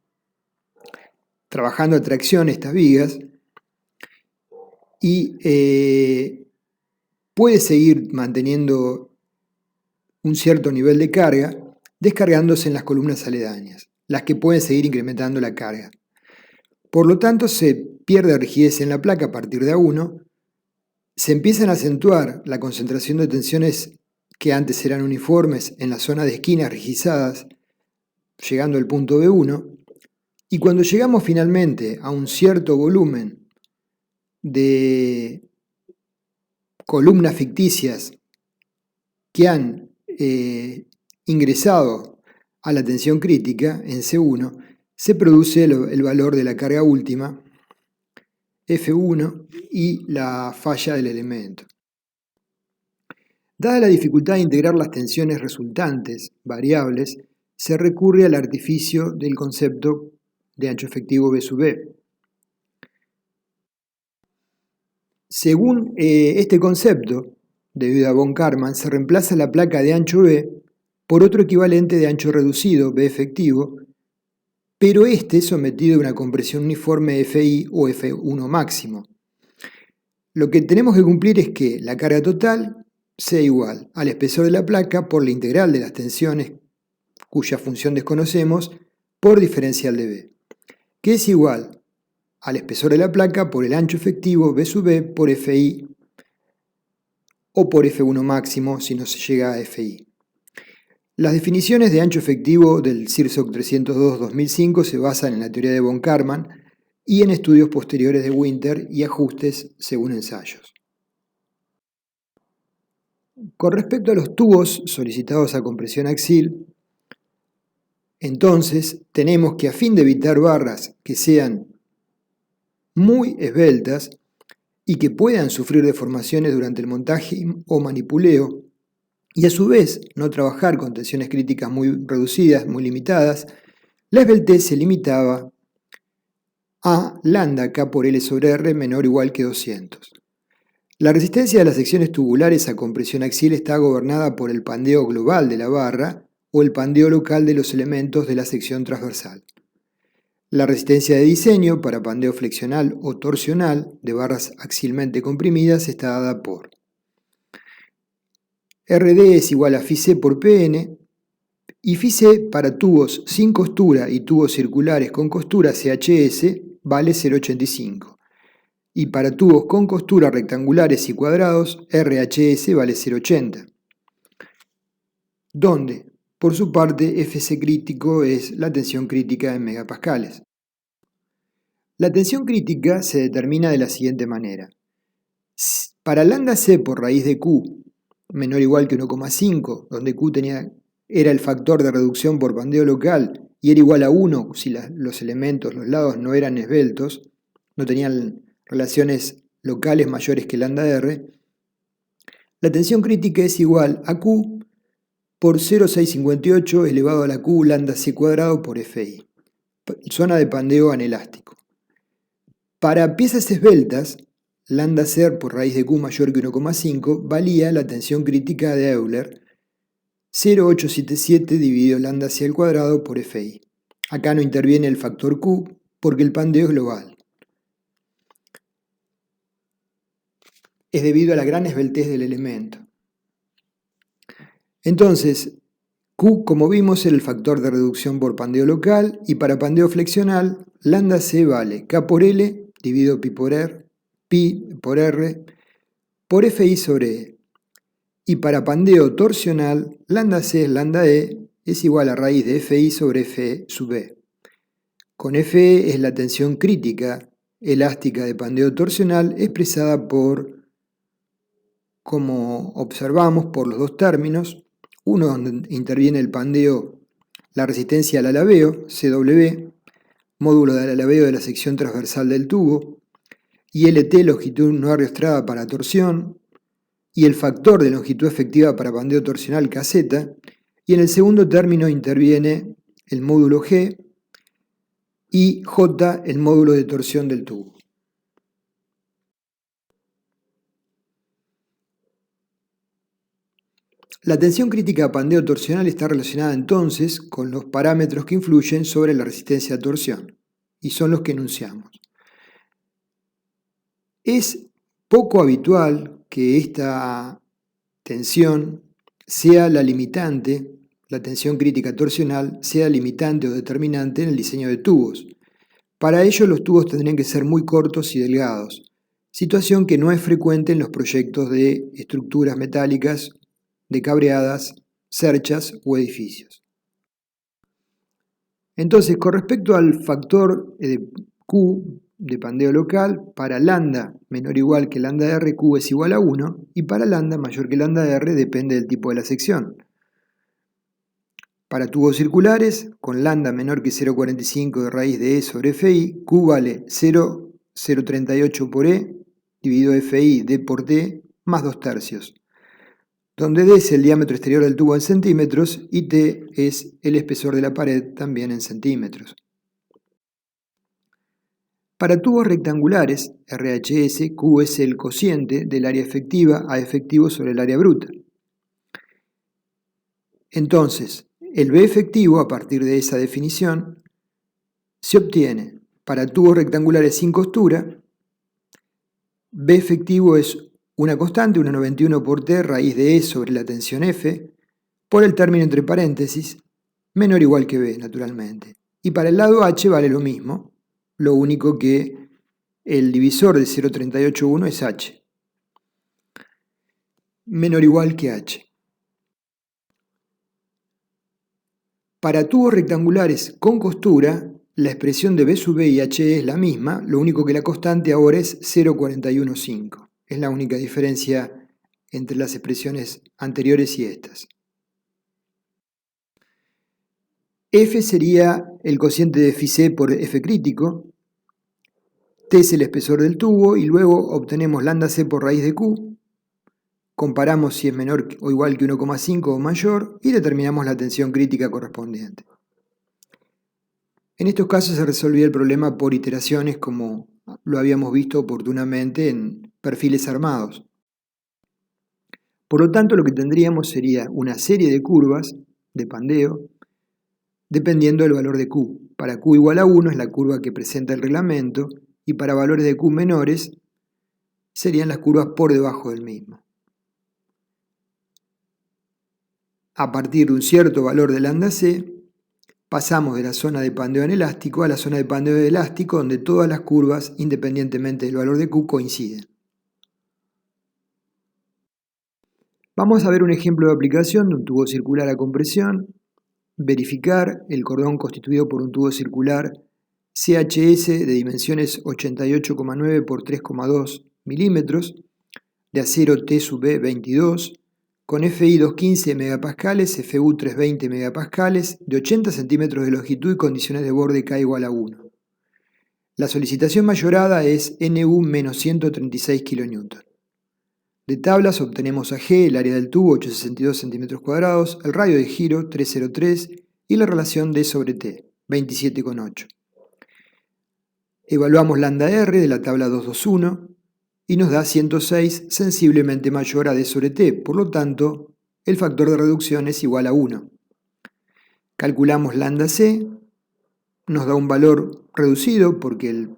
trabajando a tracción estas vigas, y puede seguir manteniendo un cierto nivel de carga, descargándose en las columnas aledañas, las que pueden seguir incrementando la carga. Por lo tanto, se pierde rigidez en la placa a partir de A1, se empiezan a acentuar la concentración de tensiones que antes eran uniformes en la zona de esquinas rigidizadas, llegando al punto B1, y cuando llegamos finalmente a un cierto volumen de columnas ficticias que han ingresado a la tensión crítica en C1, se produce el valor de la carga última, F1, y la falla del elemento. Dada la dificultad de integrar las tensiones resultantes, variables, se recurre al artificio del concepto de ancho efectivo B sub B. Según este concepto, debido a von Karman, se reemplaza la placa de ancho B por otro equivalente de ancho reducido, B efectivo, pero este sometido a una compresión uniforme FI o F1 máximo. Lo que tenemos que cumplir es que la carga total sea igual al espesor de la placa por la integral de las tensiones cuya función desconocemos por diferencial de B, que es igual al espesor de la placa por el ancho efectivo B sub B por FI o por F1 máximo si no se llega a FI. Las definiciones de ancho efectivo del CIRSOC 302-2005 se basan en la teoría de von Karman y en estudios posteriores de Winter y ajustes según ensayos. Con respecto a los tubos solicitados a compresión axial, entonces tenemos que, a fin de evitar barras que sean muy esbeltas y que puedan sufrir deformaciones durante el montaje o manipuleo, y a su vez no trabajar con tensiones críticas muy reducidas, muy limitadas, la esbeltez se limitaba a lambda K por L sobre R menor o igual que 200. La resistencia de las secciones tubulares a compresión axial está gobernada por el pandeo global de la barra o el pandeo local de los elementos de la sección transversal. La resistencia de diseño para pandeo flexional o torsional de barras axialmente comprimidas está dada por RD es igual a Φc por Pn, y Φc para tubos sin costura y tubos circulares con costura CHS vale 0,85. Y para tubos con costura rectangulares y cuadrados, RHS vale 0,80. Donde, por su parte, Fc crítico es la tensión crítica en megapascales. La tensión crítica se determina de la siguiente manera. Para lambda C por raíz de Q menor o igual que 1,5, donde Q era el factor de reducción por pandeo local y era igual a 1 si los elementos, los lados no eran esbeltos, no tenían relaciones locales mayores que lambda R, la tensión crítica es igual a Q por 0,658 elevado a la Q lambda C cuadrado por FI, zona de pandeo anelástico. Para piezas esbeltas, lambda C por raíz de Q mayor que 1,5 valía la tensión crítica de Euler 0,877 dividido lambda C al cuadrado por FI. Acá no interviene el factor Q porque el pandeo es global. Es debido a la gran esbeltez del elemento. Entonces, Q, como vimos, era el factor de reducción por pandeo local y para pandeo flexional, lambda C vale K por L dividido pi por R por FI sobre E. Y para pandeo torsional, lambda C es lambda E es igual a raíz de FI sobre F sub E. Con Fe es la tensión crítica elástica de pandeo torsional expresada por, como observamos, por los dos términos, uno donde interviene el pandeo, la resistencia al alabeo, CW, módulo del alabeo de la sección transversal del tubo, y LT, longitud no arrastrada para torsión, y el factor de longitud efectiva para pandeo torsional KZ, y en el segundo término interviene el módulo G y J, el módulo de torsión del tubo. La tensión crítica pandeo torsional está relacionada entonces con los parámetros que influyen sobre la resistencia a torsión, y son los que enunciamos. Es poco habitual que esta tensión sea la limitante, la tensión crítica torsional sea limitante o determinante en el diseño de tubos. Para ello los tubos tendrían que ser muy cortos y delgados, situación que no es frecuente en los proyectos de estructuras metálicas, de cableadas, cerchas o edificios. Entonces, con respecto al factor Q de pandeo local, para lambda menor o igual que lambda R, Q es igual a 1, y para lambda mayor que lambda R depende del tipo de la sección. Para tubos circulares, con lambda menor que 0,45 de raíz de E sobre FI, Q vale 0,038 por E dividido FI D por T más 2 tercios, donde D es el diámetro exterior del tubo en centímetros y T es el espesor de la pared también en centímetros. Para tubos rectangulares, RHS, Q es el cociente del área efectiva a efectivo sobre el área bruta. Entonces, el B efectivo, a partir de esa definición, se obtiene para tubos rectangulares sin costura. B efectivo es una constante, 1,91 por T raíz de E sobre la tensión F, por el término entre paréntesis, menor o igual que B, naturalmente. Y para el lado H vale lo mismo, lo único que el divisor de 0,381 es H, menor o igual que H. Para tubos rectangulares con costura, la expresión de B sub B y H es la misma, lo único que la constante ahora es 0,415. Es la única diferencia entre las expresiones anteriores y estas. F sería el cociente de φC por F crítico, T es el espesor del tubo y luego obtenemos lambda C por raíz de Q, comparamos si es menor o igual que 1,5 o mayor y determinamos la tensión crítica correspondiente. En estos casos se resolvía el problema por iteraciones como lo habíamos visto oportunamente en perfiles armados. Por lo tanto, lo que tendríamos sería una serie de curvas de pandeo dependiendo del valor de Q. Para Q igual a 1 es la curva que presenta el reglamento y para valores de Q menores serían las curvas por debajo del mismo. A partir de un cierto valor de lambda C, pasamos de la zona de pandeo anelástico a la zona de pandeo elástico donde todas las curvas, independientemente del valor de Q, coinciden. Vamos a ver un ejemplo de aplicación de un tubo circular a compresión, verificar el cordón constituido por un tubo circular CHS de dimensiones 88,9 por 3,2 milímetros, de acero T sub B 22, con FI 215 megapascales, FU 320 megapascales, de 80 centímetros de longitud y condiciones de borde K igual a 1. La solicitación mayorada es NU menos 136 kN. De tablas obtenemos a G, el área del tubo 862 centímetros cuadrados, el radio de giro 303 y la relación D sobre T 27,8. Evaluamos lambda R de la tabla 221 y nos da 106 sensiblemente mayor a D sobre T, por lo tanto el factor de reducción es igual a 1. Calculamos lambda C, nos da un valor reducido porque el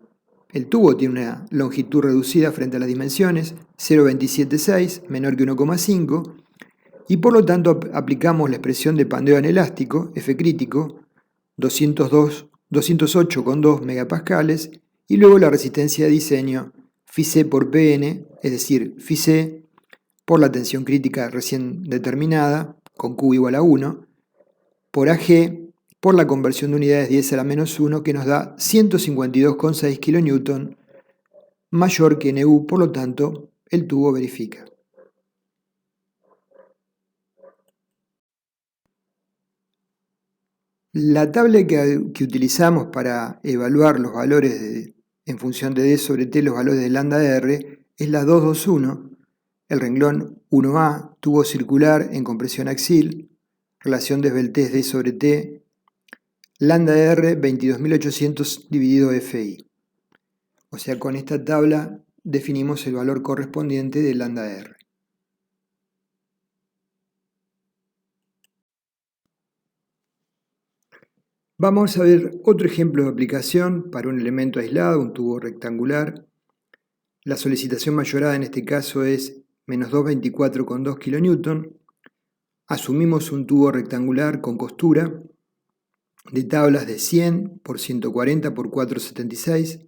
tubo tiene una longitud reducida frente a las dimensiones, 0,276, menor que 1,5, y por lo tanto aplicamos la expresión de pandeo anelástico, F crítico, 208,2 megapascales, y luego la resistencia de diseño, φC por Pn, es decir, φC por la tensión crítica recién determinada, con Q igual a 1, por AG, por la conversión de unidades 10 a la menos 1, que nos da 152,6 kN, mayor que NU, por lo tanto, el tubo verifica. La tabla que utilizamos para evaluar los valores en función de D sobre T, los valores de lambda R, es la 221, el renglón 1A, tubo circular en compresión axial, relación de esbeltez D sobre T, lambda R 22.800 dividido FI. O sea, con esta tabla definimos el valor correspondiente de lambda R. Vamos a ver otro ejemplo de aplicación para un elemento aislado, un tubo rectangular. La solicitación mayorada en este caso es menos 224,2 kN. Asumimos un tubo rectangular con costura de tablas de 100 por 140 por 476.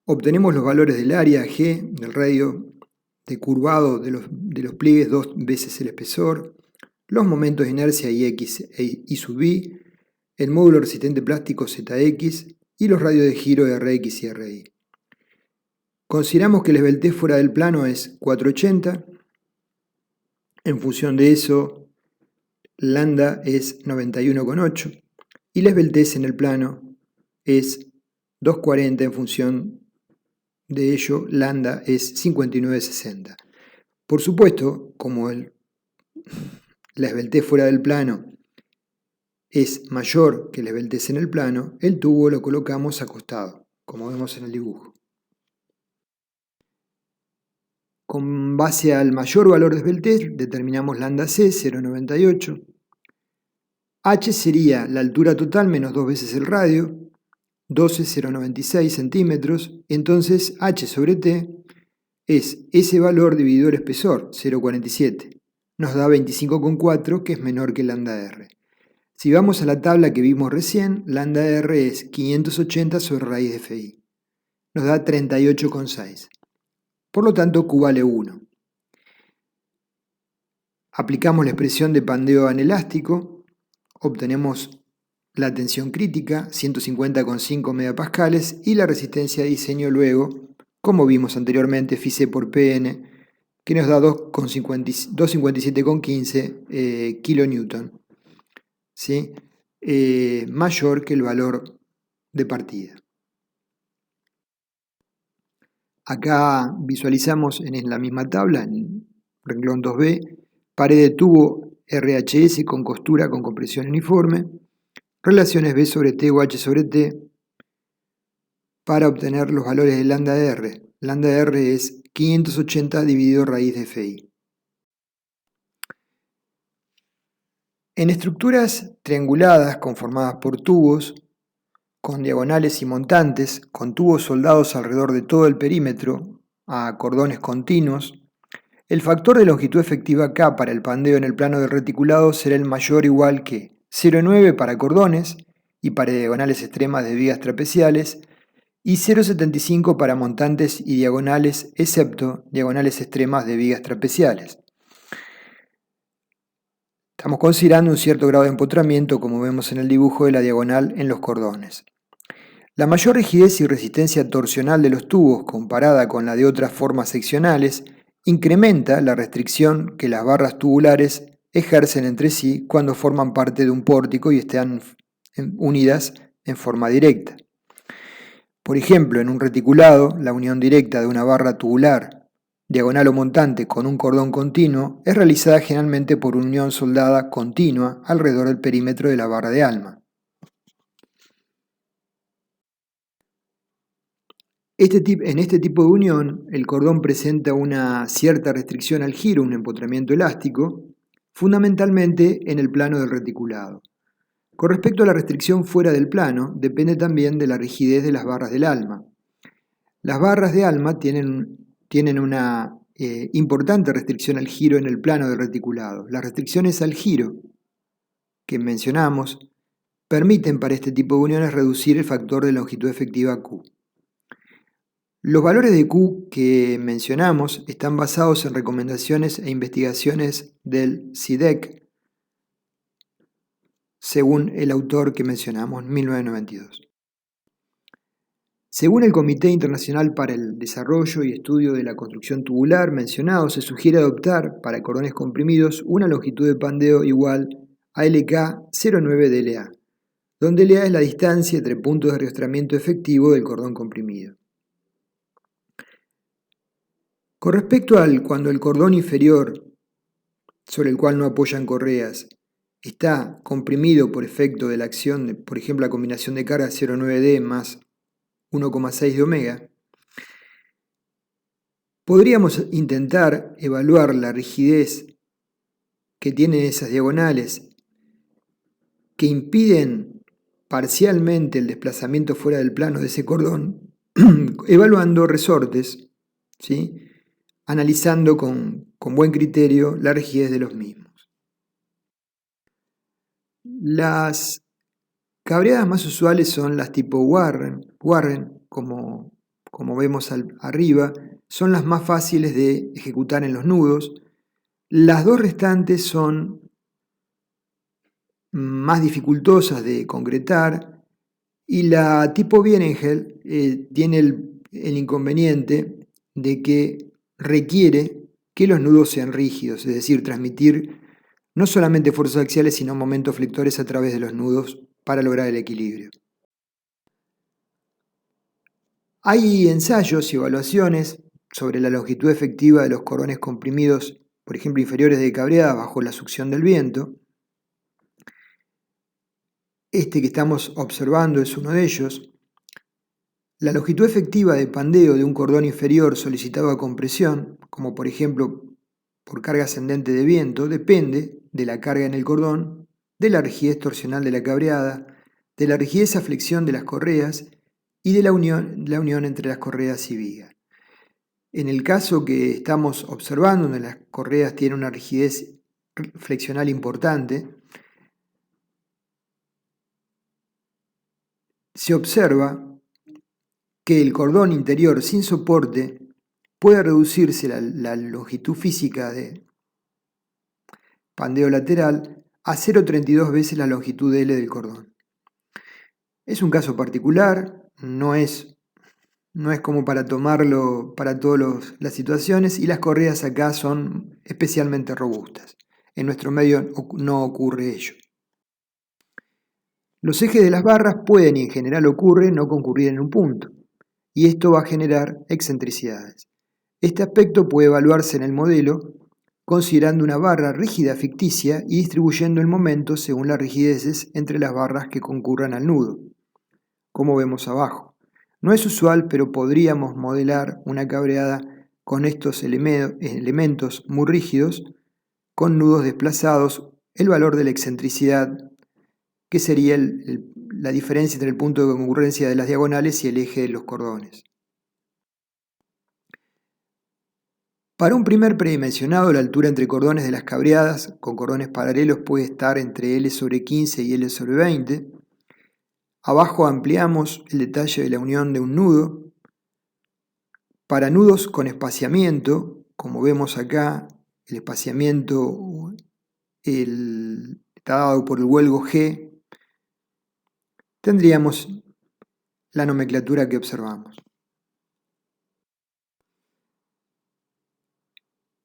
Obtenemos los valores del área G, del radio de curvado de los pliegues 2 veces el espesor, los momentos de inercia Ix y sub I, el módulo resistente plástico Zx y los radios de giro Rx y Ri. Consideramos que el esbeltez fuera del plano es 480. En función de eso, lambda es 91,8 y la esbeltez en el plano es 240. En función de ello, lambda es 59,60. Por supuesto, como la esbeltez fuera del plano es mayor que la esbeltez en el plano, el tubo lo colocamos acostado, como vemos en el dibujo. Con base al mayor valor de esbeltez, determinamos lambda C, 0,98. H sería la altura total menos 2 veces el radio, 12,096 centímetros. Entonces H sobre T es ese valor dividido el espesor, 0,47. Nos da 25,4, que es menor que lambda R. Si vamos a la tabla que vimos recién, lambda R es 580 sobre raíz de Fi. Nos da 38,6. Por lo tanto, Q vale 1. Aplicamos la expresión de pandeo anelástico, obtenemos la tensión crítica, 150,5 megapascales, y la resistencia de diseño luego, como vimos anteriormente, Φc por Pn, que nos da 257,15 kilonewton, ¿sí? Mayor que el valor de partida. Acá visualizamos en la misma tabla, en renglón 2b, pared de tubo RHS con costura con compresión uniforme, relaciones B sobre T o H sobre T para obtener los valores de lambda R. Lambda R es 580 dividido raíz de Fi. En estructuras trianguladas conformadas por tubos, con diagonales y montantes, con tubos soldados alrededor de todo el perímetro, a cordones continuos, el factor de longitud efectiva K para el pandeo en el plano del reticulado será el mayor o igual que 0,9 para cordones y para diagonales extremas de vigas trapeciales, y 0,75 para montantes y diagonales, excepto diagonales extremas de vigas trapeciales. Estamos considerando un cierto grado de empotramiento, como vemos en el dibujo de la diagonal en los cordones. La mayor rigidez y resistencia torsional de los tubos comparada con la de otras formas seccionales incrementa la restricción que las barras tubulares ejercen entre sí cuando forman parte de un pórtico y están unidas en forma directa. Por ejemplo, en un reticulado, la unión directa de una barra tubular, diagonal o montante con un cordón continuo es realizada generalmente por unión soldada continua alrededor del perímetro de la barra de alma. En este tipo de unión, el cordón presenta una cierta restricción al giro, un empotramiento elástico, fundamentalmente en el plano del reticulado. Con respecto a la restricción fuera del plano, depende también de la rigidez de las barras del alma. Las barras de alma tienen una importante restricción al giro en el plano del reticulado. Las restricciones al giro que mencionamos permiten para este tipo de uniones reducir el factor de longitud efectiva Q. Los valores de Q que mencionamos están basados en recomendaciones e investigaciones del CIDEC, según el autor que mencionamos, 1992. Según el Comité Internacional para el Desarrollo y Estudio de la Construcción Tubular mencionado, se sugiere adoptar para cordones comprimidos una longitud de pandeo igual a LK09 DLA, donde LA es la distancia entre puntos de arrastramiento efectivo del cordón comprimido. Con respecto al cuando el cordón inferior, sobre el cual no apoyan correas, está comprimido por efecto de la acción de, por ejemplo, la combinación de carga 0,9D más 1,6 de omega, podríamos intentar evaluar la rigidez que tienen esas diagonales que impiden parcialmente el desplazamiento fuera del plano de ese cordón, evaluando resortes, ¿sí? Analizando con buen criterio la rigidez de los mismos. Las cabreadas más usuales son las tipo Warren, como vemos arriba, son las más fáciles de ejecutar en los nudos. Las dos restantes son más dificultosas de concretar y la tipo Bienengel tiene el inconveniente de que requiere que los nudos sean rígidos, es decir, transmitir no solamente fuerzas axiales, sino momentos flectores a través de los nudos para lograr el equilibrio. Hay ensayos y evaluaciones sobre la longitud efectiva de los cordones comprimidos, por ejemplo, inferiores de cabreada bajo la succión del viento. Este que estamos observando es uno de ellos. La longitud efectiva de pandeo de un cordón inferior solicitado a compresión, como por ejemplo por carga ascendente de viento, depende de la carga en el cordón, de la rigidez torsional de la cabreada, de la rigidez a flexión de las correas y de la unión entre las correas y viga. En el caso que estamos observando, donde las correas tienen una rigidez flexional importante, se observa que el cordón interior sin soporte puede reducirse la longitud física de pandeo lateral a 0,32 veces la longitud L del cordón. Es un caso particular, no es como para tomarlo para todas las situaciones, y las correas acá son especialmente robustas. En nuestro medio no ocurre ello. Los ejes de las barras pueden, y en general ocurre, no concurrir en un punto, y esto va a generar excentricidades. Este aspecto puede evaluarse en el modelo considerando una barra rígida ficticia y distribuyendo el momento según las rigideces entre las barras que concurran al nudo, como vemos abajo. No es usual, pero podríamos modelar una cabreada con estos elementos muy rígidos, con nudos desplazados, el valor de la excentricidad, que sería la diferencia entre el punto de concurrencia de las diagonales y el eje de los cordones. Para un primer predimensionado, la altura entre cordones de las cabreadas con cordones paralelos puede estar entre L sobre 15 y L sobre 20. Abajo ampliamos el detalle de la unión de un nudo. Para nudos con espaciamiento, como vemos acá, el espaciamiento está dado por el huelgo G, tendríamos la nomenclatura que observamos.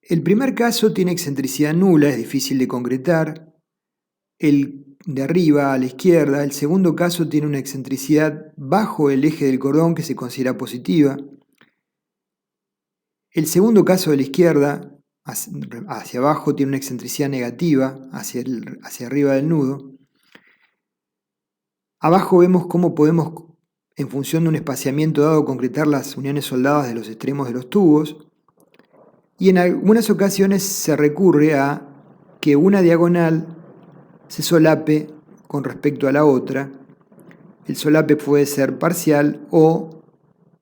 El primer caso tiene excentricidad nula, es difícil de concretar. El de arriba a la izquierda, el segundo caso tiene una excentricidad bajo el eje del cordón que se considera positiva. El segundo caso de la izquierda hacia abajo tiene una excentricidad negativa hacia arriba del nudo. Abajo vemos cómo podemos, en función de un espaciamiento dado, concretar las uniones soldadas de los extremos de los tubos. Y en algunas ocasiones se recurre a que una diagonal se solape con respecto a la otra. El solape puede ser parcial o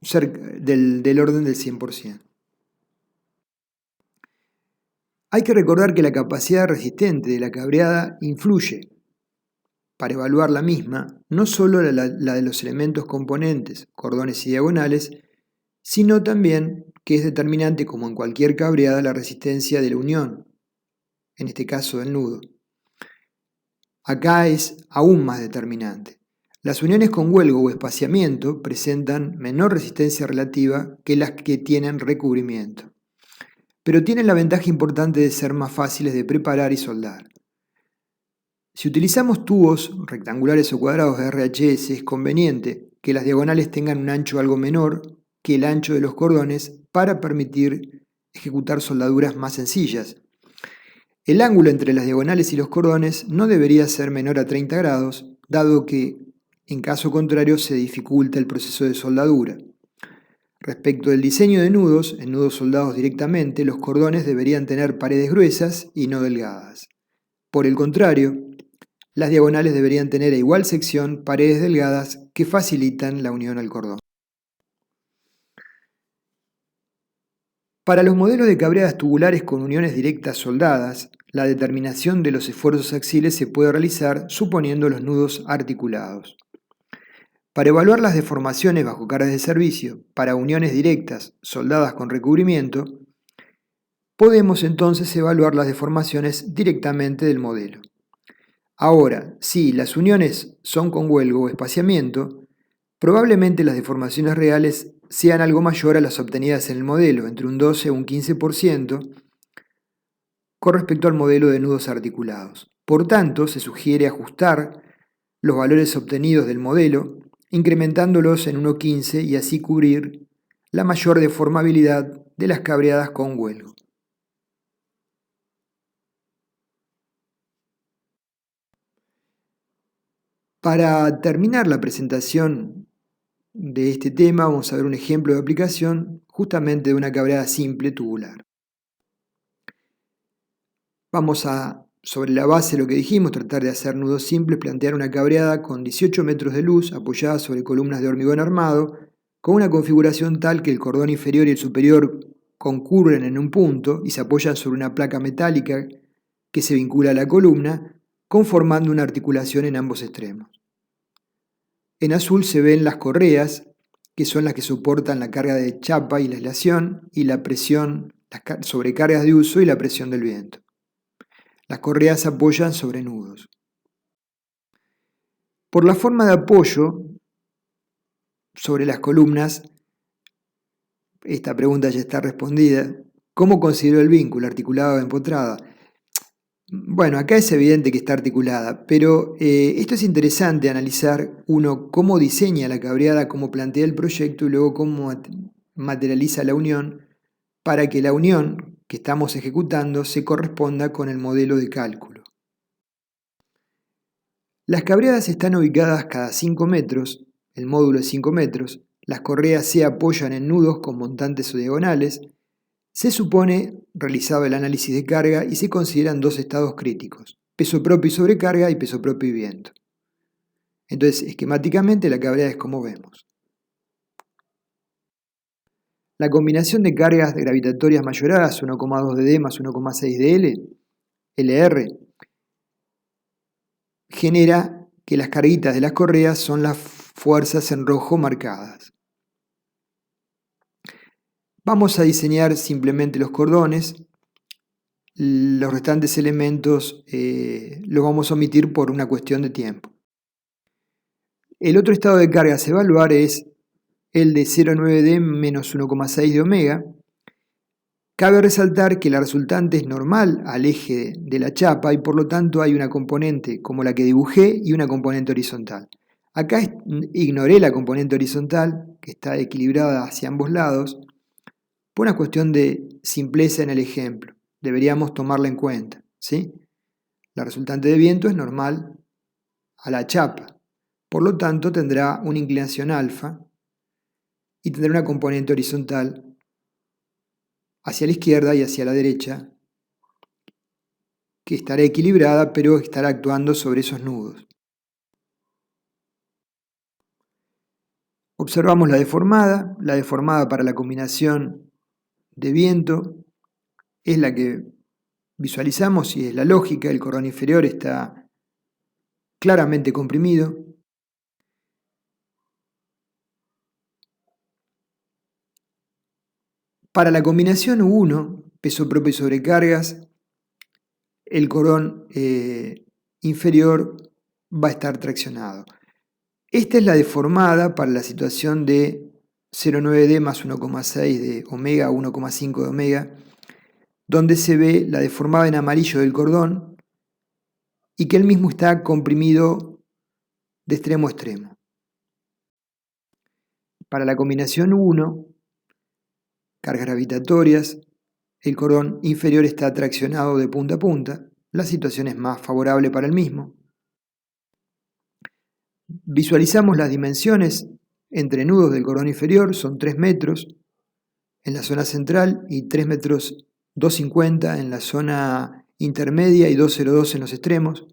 del orden del 100%. Hay que recordar que la capacidad resistente de la cabreada influye, para evaluar la misma, no solo la de los elementos componentes, cordones y diagonales, sino también que es determinante, como en cualquier cabreada, la resistencia de la unión, en este caso del nudo. Acá es aún más determinante. Las uniones con huelgo o espaciamiento presentan menor resistencia relativa que las que tienen recubrimiento, pero tienen la ventaja importante de ser más fáciles de preparar y soldar. Si utilizamos tubos rectangulares o cuadrados de RHS, es conveniente que las diagonales tengan un ancho algo menor que el ancho de los cordones para permitir ejecutar soldaduras más sencillas. El ángulo entre las diagonales y los cordones no debería ser menor a 30 grados, dado que, en caso contrario, se dificulta el proceso de soldadura. Respecto del diseño de nudos, en nudos soldados directamente, los cordones deberían tener paredes gruesas y no delgadas. Por el contrario, Las diagonales deberían tener a igual sección paredes delgadas que facilitan la unión al cordón. Para los modelos de cabreadas tubulares con uniones directas soldadas, la determinación de los esfuerzos axiles se puede realizar suponiendo los nudos articulados. Para evaluar las deformaciones bajo cargas de servicio para uniones directas soldadas con recubrimiento, podemos entonces evaluar las deformaciones directamente del modelo. Ahora, si las uniones son con huelgo o espaciamiento, probablemente las deformaciones reales sean algo mayor a las obtenidas en el modelo, entre un 12 o un 15%, con respecto al modelo de nudos articulados. Por tanto, se sugiere ajustar los valores obtenidos del modelo, incrementándolos en 1,15 y así cubrir la mayor deformabilidad de las cabreadas con huelgo. Para terminar la presentación de este tema, vamos a ver un ejemplo de aplicación justamente de una cabreada simple tubular. Vamos a, sobre la base de lo que dijimos, tratar de hacer nudos simples, plantear una cabreada con 18 metros de luz apoyada sobre columnas de hormigón armado, con una configuración tal que el cordón inferior y el superior concurren en un punto y se apoyan sobre una placa metálica que se vincula a la columna, conformando una articulación en ambos extremos. En azul se ven las correas, que son las que soportan la carga de chapa y la aislación, y la presión, las sobrecargas de uso y la presión del viento. Las correas se apoyan sobre nudos. Por la forma de apoyo sobre las columnas, esta pregunta ya está respondida. ¿Cómo considero el vínculo, articulada o empotrada? Bueno, acá es evidente que está articulada, pero esto es interesante analizar, uno, cómo diseña la cabreada, cómo plantea el proyecto y luego cómo materializa la unión para que la unión que estamos ejecutando se corresponda con el modelo de cálculo. Las cabreadas están ubicadas cada 5 metros, el módulo es 5 metros, las correas se apoyan en nudos con montantes o diagonales. Se supone realizado el análisis de carga y se consideran dos estados críticos, peso propio y sobrecarga y peso propio y viento. Entonces, esquemáticamente la cabreada es como vemos. La combinación de cargas gravitatorias mayoradas, 1,2 de D más 1,6 de L, LR, genera que las carguitas de las correas son las fuerzas en rojo marcadas. Vamos a diseñar simplemente los cordones. Los restantes elementos los vamos a omitir por una cuestión de tiempo. El otro estado de cargas a evaluar es el de 0,9D menos 1,6 de omega. Cabe resaltar que la resultante es normal al eje de la chapa y por lo tanto hay una componente como la que dibujé y una componente horizontal. Acá ignoré la componente horizontal, que está equilibrada hacia ambos lados, por una cuestión de simpleza en el ejemplo. Deberíamos tomarla en cuenta, ¿sí? La resultante de viento es normal a la chapa, por lo tanto tendrá una inclinación alfa y tendrá una componente horizontal hacia la izquierda y hacia la derecha, que estará equilibrada, pero estará actuando sobre esos nudos. Observamos la deformada para la combinación de viento es la que visualizamos y es la lógica, el cordón inferior está claramente comprimido. Para la combinación U1, peso propio y sobrecargas, el cordón inferior va a estar traccionado. Esta es la deformada para la situación de 0,9D más 1,6 de omega, 1,5 de omega, donde se ve la deformada en amarillo del cordón y que el mismo está comprimido de extremo a extremo. Para la combinación U1, cargas gravitatorias, el cordón inferior está traccionado de punta a punta, la situación es más favorable para el mismo. Visualizamos las dimensiones entre nudos del cordón inferior, son 3 metros en la zona central y 3 metros 250 en la zona intermedia y 2,02 en los extremos.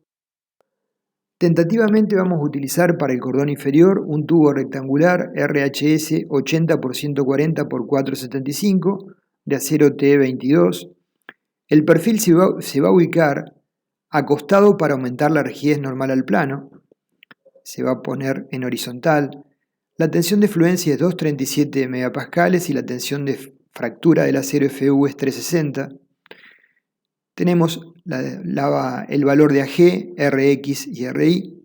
Tentativamente vamos a utilizar para el cordón inferior un tubo rectangular RHS 80 x 140 x 475 de acero T22. El perfil se va a ubicar acostado para aumentar la rigidez normal al plano. Se va a poner en horizontal. La tensión de fluencia es 237 megapascales y la tensión de fractura del acero FU es 360. Tenemos el valor de AG, RX y RI.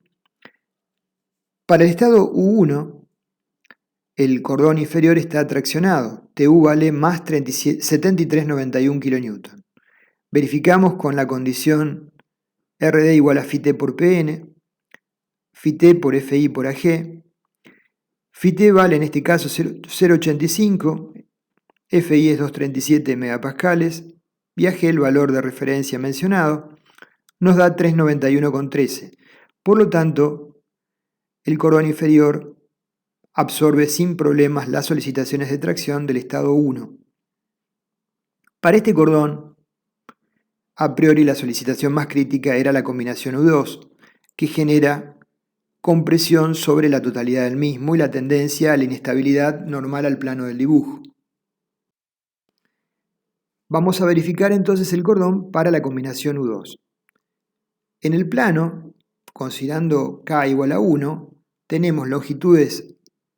Para el estado U1, el cordón inferior está traccionado. TU vale más 73,91 kN. Verificamos con la condición RD igual a Φt por Pn, Φt por Fi por Ag. Φt vale en este caso 0,85, Fi es 237 megapascales y Ag, el valor de referencia mencionado, nos da 391,13. Por lo tanto, el cordón inferior absorbe sin problemas las solicitaciones de tracción del estado 1. Para este cordón, a priori la solicitación más crítica era la combinación U2, que genera compresión sobre la totalidad del mismo y la tendencia a la inestabilidad normal al plano del dibujo. Vamos a verificar entonces el cordón para la combinación U2. En el plano, considerando K igual a 1, tenemos longitudes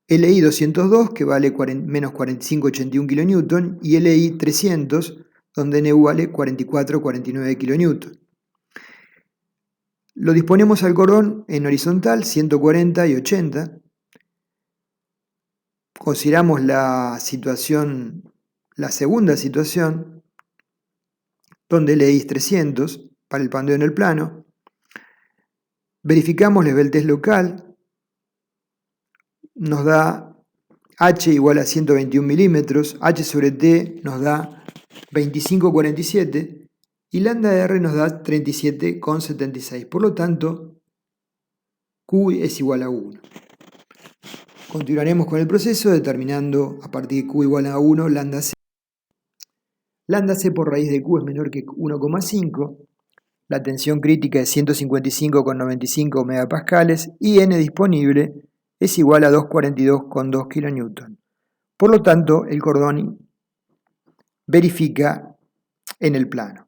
LI 202, que vale menos 45,81 kN, y LI 300, donde NU vale 44,49 kN. Lo disponemos al cordón en horizontal, 140 y 80. Consideramos la segunda situación, donde LI es 300, para el pandeo en el plano. Verificamos la esbeltez local, nos da H igual a 121 milímetros, H sobre T nos da 25,47 y lambda R nos da 37,76. Por lo tanto, Q es igual a 1. Continuaremos con el proceso determinando a partir de Q igual a 1 lambda C. Lambda C por raíz de Q es menor que 1,5. La tensión crítica es 155,95 megapascales y N disponible es igual a 242,2 kN. Por lo tanto, el cordón verifica en el plano.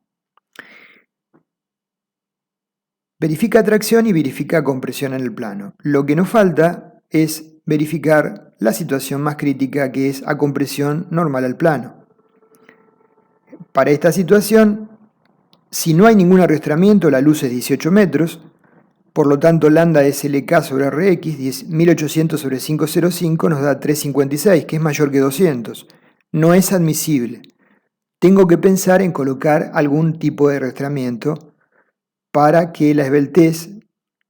Verifica tracción y verifica compresión en el plano. Lo que nos falta es verificar la situación más crítica, que es a compresión normal al plano. Para esta situación, si no hay ningún arrastramiento, la luz es 18 metros, por lo tanto lambda SLK sobre Rx, 1800 sobre 505 nos da 356, que es mayor que 200. No es admisible. Tengo que pensar en colocar algún tipo de arrastramiento para que la esbeltez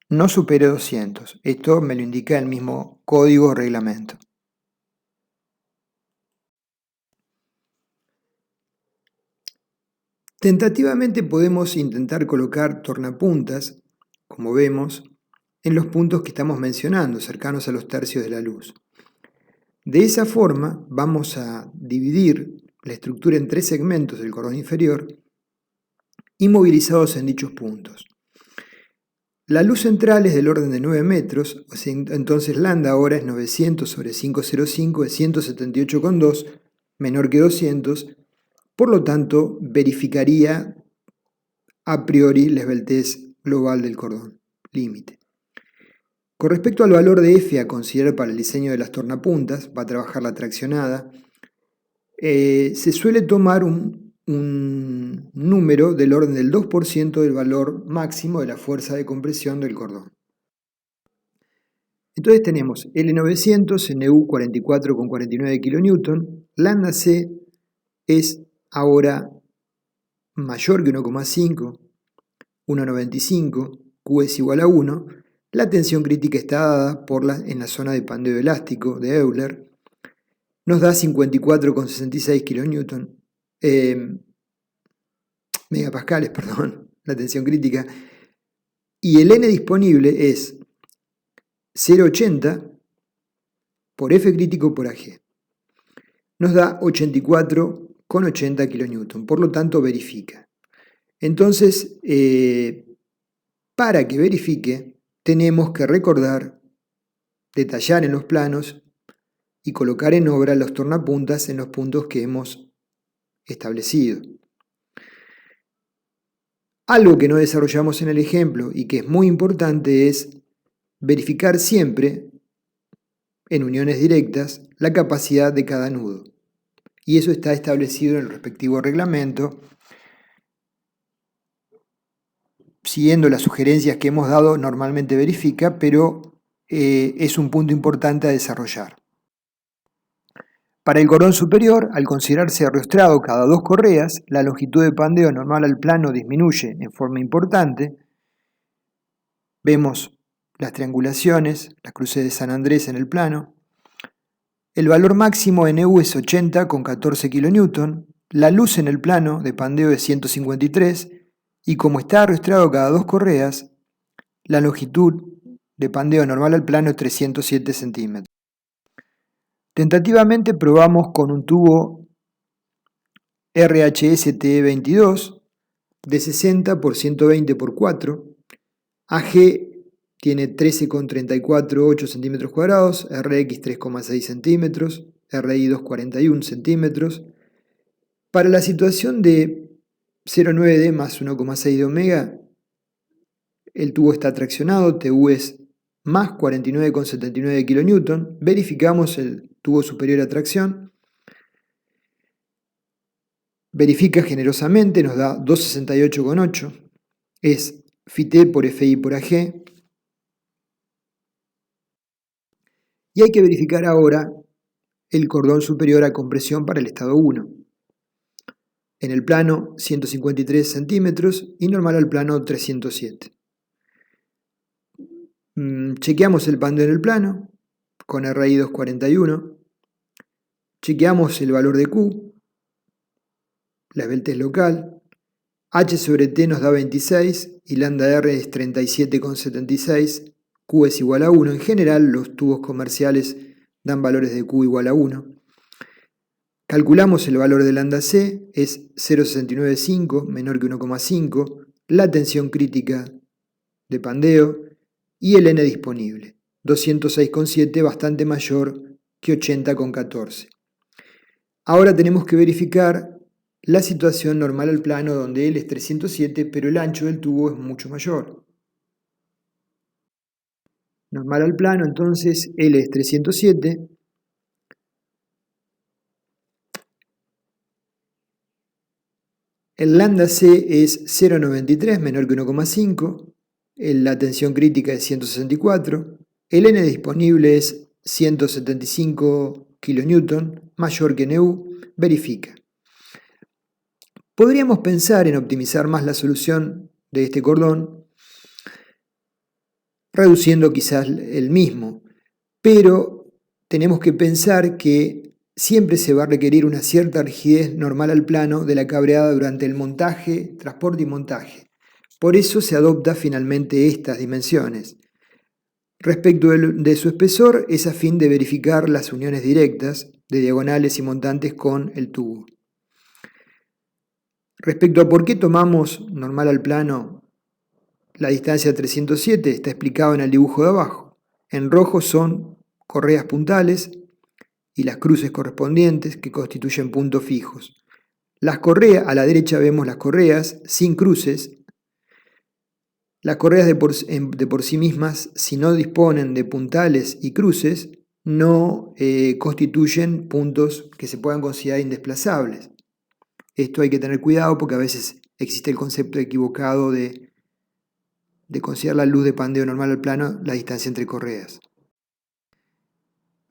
no supere 200. Esto me lo indica el mismo código o reglamento. Tentativamente podemos intentar colocar tornapuntas, como vemos, en los puntos que estamos mencionando, cercanos a los tercios de la luz. De esa forma vamos a dividir la estructura en 3 segmentos del cordón inferior, inmovilizados en dichos puntos. La luz central es del orden de 9 metros, entonces lambda ahora es 900 sobre 505, es 178,2, menor que 200, por lo tanto verificaría a priori la esbeltez global del cordón, límite. Con respecto al valor de F a considerar para el diseño de las tornapuntas, va a trabajar la traccionada, se suele tomar un número del orden del 2% del valor máximo de la fuerza de compresión del cordón. Entonces tenemos L900, NU 44,49 kN, lambda C es ahora mayor que 1,5, 1,95, Q es igual a 1, la tensión crítica está dada en la zona de pandeo elástico de Euler, nos da 54,66 kN, megapascales, perdón, la tensión crítica, y el N disponible es 0,80 por F crítico por AG. Nos da 84,80 kN, por lo tanto verifica. Entonces, para que verifique, tenemos que recordar, detallar en los planos y colocar en obra los tornapuntas en los puntos que hemos establecido. Algo que no desarrollamos en el ejemplo y que es muy importante es verificar siempre, en uniones directas, la capacidad de cada nudo. Y eso está establecido en el respectivo reglamento, siguiendo las sugerencias que hemos dado. Normalmente verifica, pero es un punto importante a desarrollar. Para el cordón superior, al considerarse arrostrado cada 2 correas, la longitud de pandeo normal al plano disminuye en forma importante. Vemos las triangulaciones, las cruces de San Andrés en el plano. El valor máximo en EU es 80 con 14 kN, la luz en el plano de pandeo es 153 y como está arrostrado cada 2 correas, la longitud de pandeo normal al plano es 307 centímetros. Tentativamente probamos con un tubo RHS TE22 de 60 por 120 por 4. AG tiene 13,348 centímetros cuadrados, RX 3,6 centímetros, RI 2,41 centímetros. Para la situación de 0,9D más 1,6 de omega, el tubo está traccionado, TU es más 49,79 kN. Verificamos el tubo superior a tracción. Verifica generosamente, nos da 268,8. Es FIT por FI por AG. Y hay que verificar ahora el cordón superior a compresión para el estado 1. En el plano 153 centímetros y normal al plano 307. Chequeamos el pandeo en el plano con RI 241. Chequeamos el valor de Q, la esbeltez local. H sobre T nos da 26 y lambda R es 37,76. Q es igual a 1. En general, los tubos comerciales dan valores de Q igual a 1. Calculamos el valor de lambda C, es 0,695, menor que 1,5. La tensión crítica de pandeo y el N disponible, 206,7, bastante mayor que 80,14. Ahora tenemos que verificar la situación normal al plano donde L es 307, pero el ancho del tubo es mucho mayor. Normal al plano, entonces L es 307. El lambda C es 0,93, menor que 1,5. La tensión crítica es 164. El N disponible es 175 kN, mayor que NU. Verifica. Podríamos pensar en optimizar más la solución de este cordón, reduciendo quizás el mismo, pero tenemos que pensar que siempre se va a requerir una cierta rigidez normal al plano de la cableada durante el montaje, transporte y montaje. Por eso se adopta finalmente estas dimensiones. Respecto de su espesor, es a fin de verificar las uniones directas de diagonales y montantes con el tubo. Respecto a por qué tomamos normal al plano la distancia 307, está explicado en el dibujo de abajo. En rojo son correas puntales y las cruces correspondientes que constituyen puntos fijos. Las correas, a la derecha vemos las correas sin cruces. Las correas de por sí mismas, si no disponen de puntales y cruces, no constituyen puntos que se puedan considerar indesplazables. Esto hay que tener cuidado porque a veces existe el concepto equivocado de considerar la luz de pandeo normal al plano la distancia entre correas.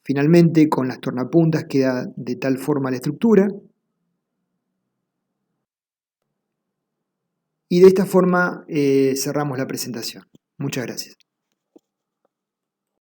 Finalmente, con las tornapuntas queda de tal forma la estructura. Y de esta forma cerramos la presentación. Muchas gracias.